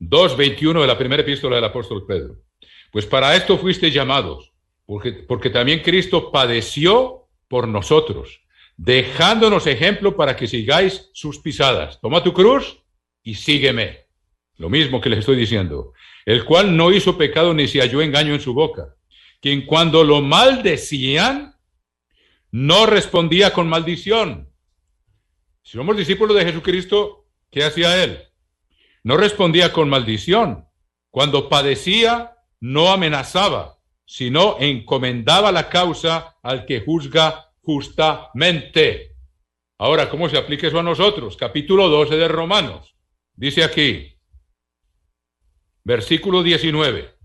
2:21 de la primera epístola del apóstol Pedro. Pues para esto fuisteis llamados, porque también Cristo padeció por nosotros, dejándonos ejemplo para que sigáis sus pisadas. Toma tu cruz y sígueme. Lo mismo que les estoy diciendo. El cual no hizo pecado ni se halló engaño en su boca, quien cuando lo maldecían, no respondía con maldición. Si somos discípulos de Jesucristo, ¿qué hacía él? No respondía con maldición. Cuando padecía, no amenazaba, sino encomendaba la causa al que juzga justamente. Ahora, ¿cómo se aplica eso a nosotros? Capítulo 12 de Romanos. Dice aquí, versículo 19,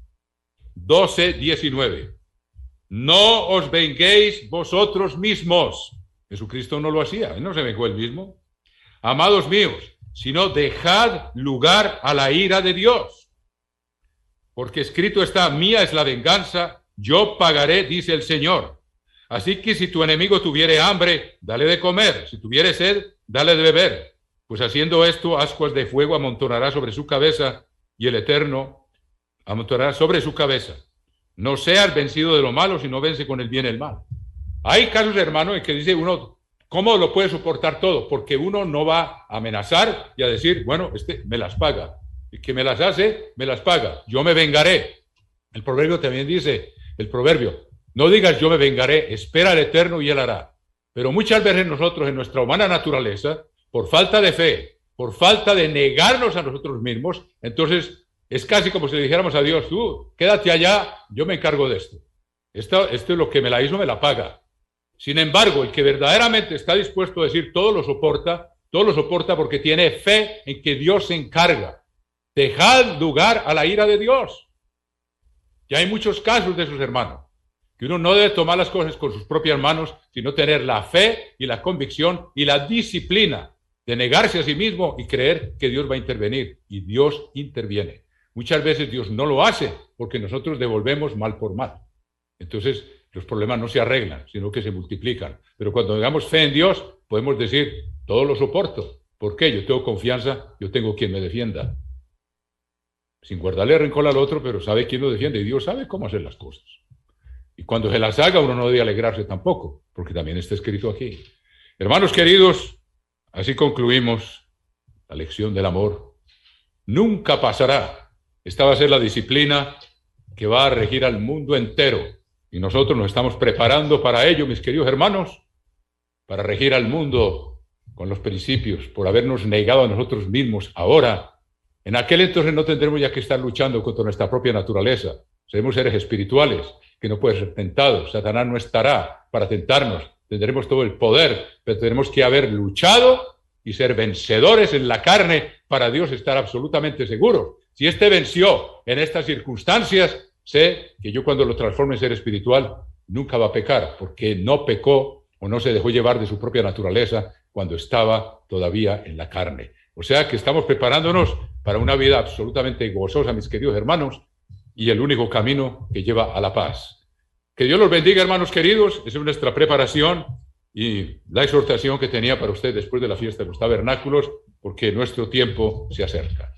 12:19. No os venguéis vosotros mismos. Jesucristo no lo hacía, él no se vengó él mismo. Amados míos, sino dejad lugar a la ira de Dios. Porque escrito está, mía es la venganza, yo pagaré, dice el Señor. Así que si tu enemigo tuviere hambre, dale de comer. Si tuviere sed, dale de beber. Pues haciendo esto, ascuas de fuego amontonará sobre su cabeza y el Eterno amontonará sobre su cabeza. No seas vencido de lo malo, sino vence con el bien el mal. Hay casos, hermano, en que dice uno, ¿cómo lo puede soportar todo? Porque uno no va a amenazar y a decir, bueno, me las paga. Y que me las hace, me las paga. Yo me vengaré. El proverbio también dice, no digas yo me vengaré, espera al Eterno y Él hará. Pero muchas veces nosotros en nuestra humana naturaleza, por falta de fe, por falta de negarnos a nosotros mismos, entonces es casi como si le dijéramos a Dios, tú quédate allá, yo me encargo de esto. Esto es lo que me la hizo, me la paga. Sin embargo, el que verdaderamente está dispuesto a decir todo lo soporta porque tiene fe en que Dios se encarga. Dejad lugar a la ira de Dios. Ya hay muchos casos de esos hermanos, que uno no debe tomar las cosas con sus propias manos, sino tener la fe y la convicción y la disciplina de negarse a sí mismo y creer que Dios va a intervenir. Y Dios interviene. Muchas veces Dios no lo hace porque nosotros devolvemos mal por mal. Entonces, los problemas no se arreglan, sino que se multiplican. Pero cuando tengamos fe en Dios, podemos decir, todo lo soporto. ¿Por qué? Yo tengo confianza, yo tengo quien me defienda. Sin guardarle rencor al otro, pero sabe quién lo defiende y Dios sabe cómo hacer las cosas. Y cuando se las haga, uno no debe alegrarse tampoco, porque también está escrito aquí. Hermanos queridos, así concluimos la lección del amor. Nunca pasará. Esta va a ser la disciplina que va a regir al mundo entero. Y nosotros nos estamos preparando para ello, mis queridos hermanos, para regir al mundo con los principios, por habernos negado a nosotros mismos ahora. En aquel entonces no tendremos ya que estar luchando contra nuestra propia naturaleza. Seremos seres espirituales que no pueden ser tentados. Satanás no estará para tentarnos. Tendremos todo el poder, pero tenemos que haber luchado y ser vencedores en la carne para Dios estar absolutamente seguros. Si éste venció en estas circunstancias, sé que yo cuando lo transforme en ser espiritual nunca va a pecar, porque no pecó o no se dejó llevar de su propia naturaleza cuando estaba todavía en la carne. O sea que estamos preparándonos para una vida absolutamente gozosa, mis queridos hermanos, y el único camino que lleva a la paz. Que Dios los bendiga, hermanos queridos. Esa es nuestra preparación y la exhortación que tenía para usted después de la fiesta de los tabernáculos, porque nuestro tiempo se acerca.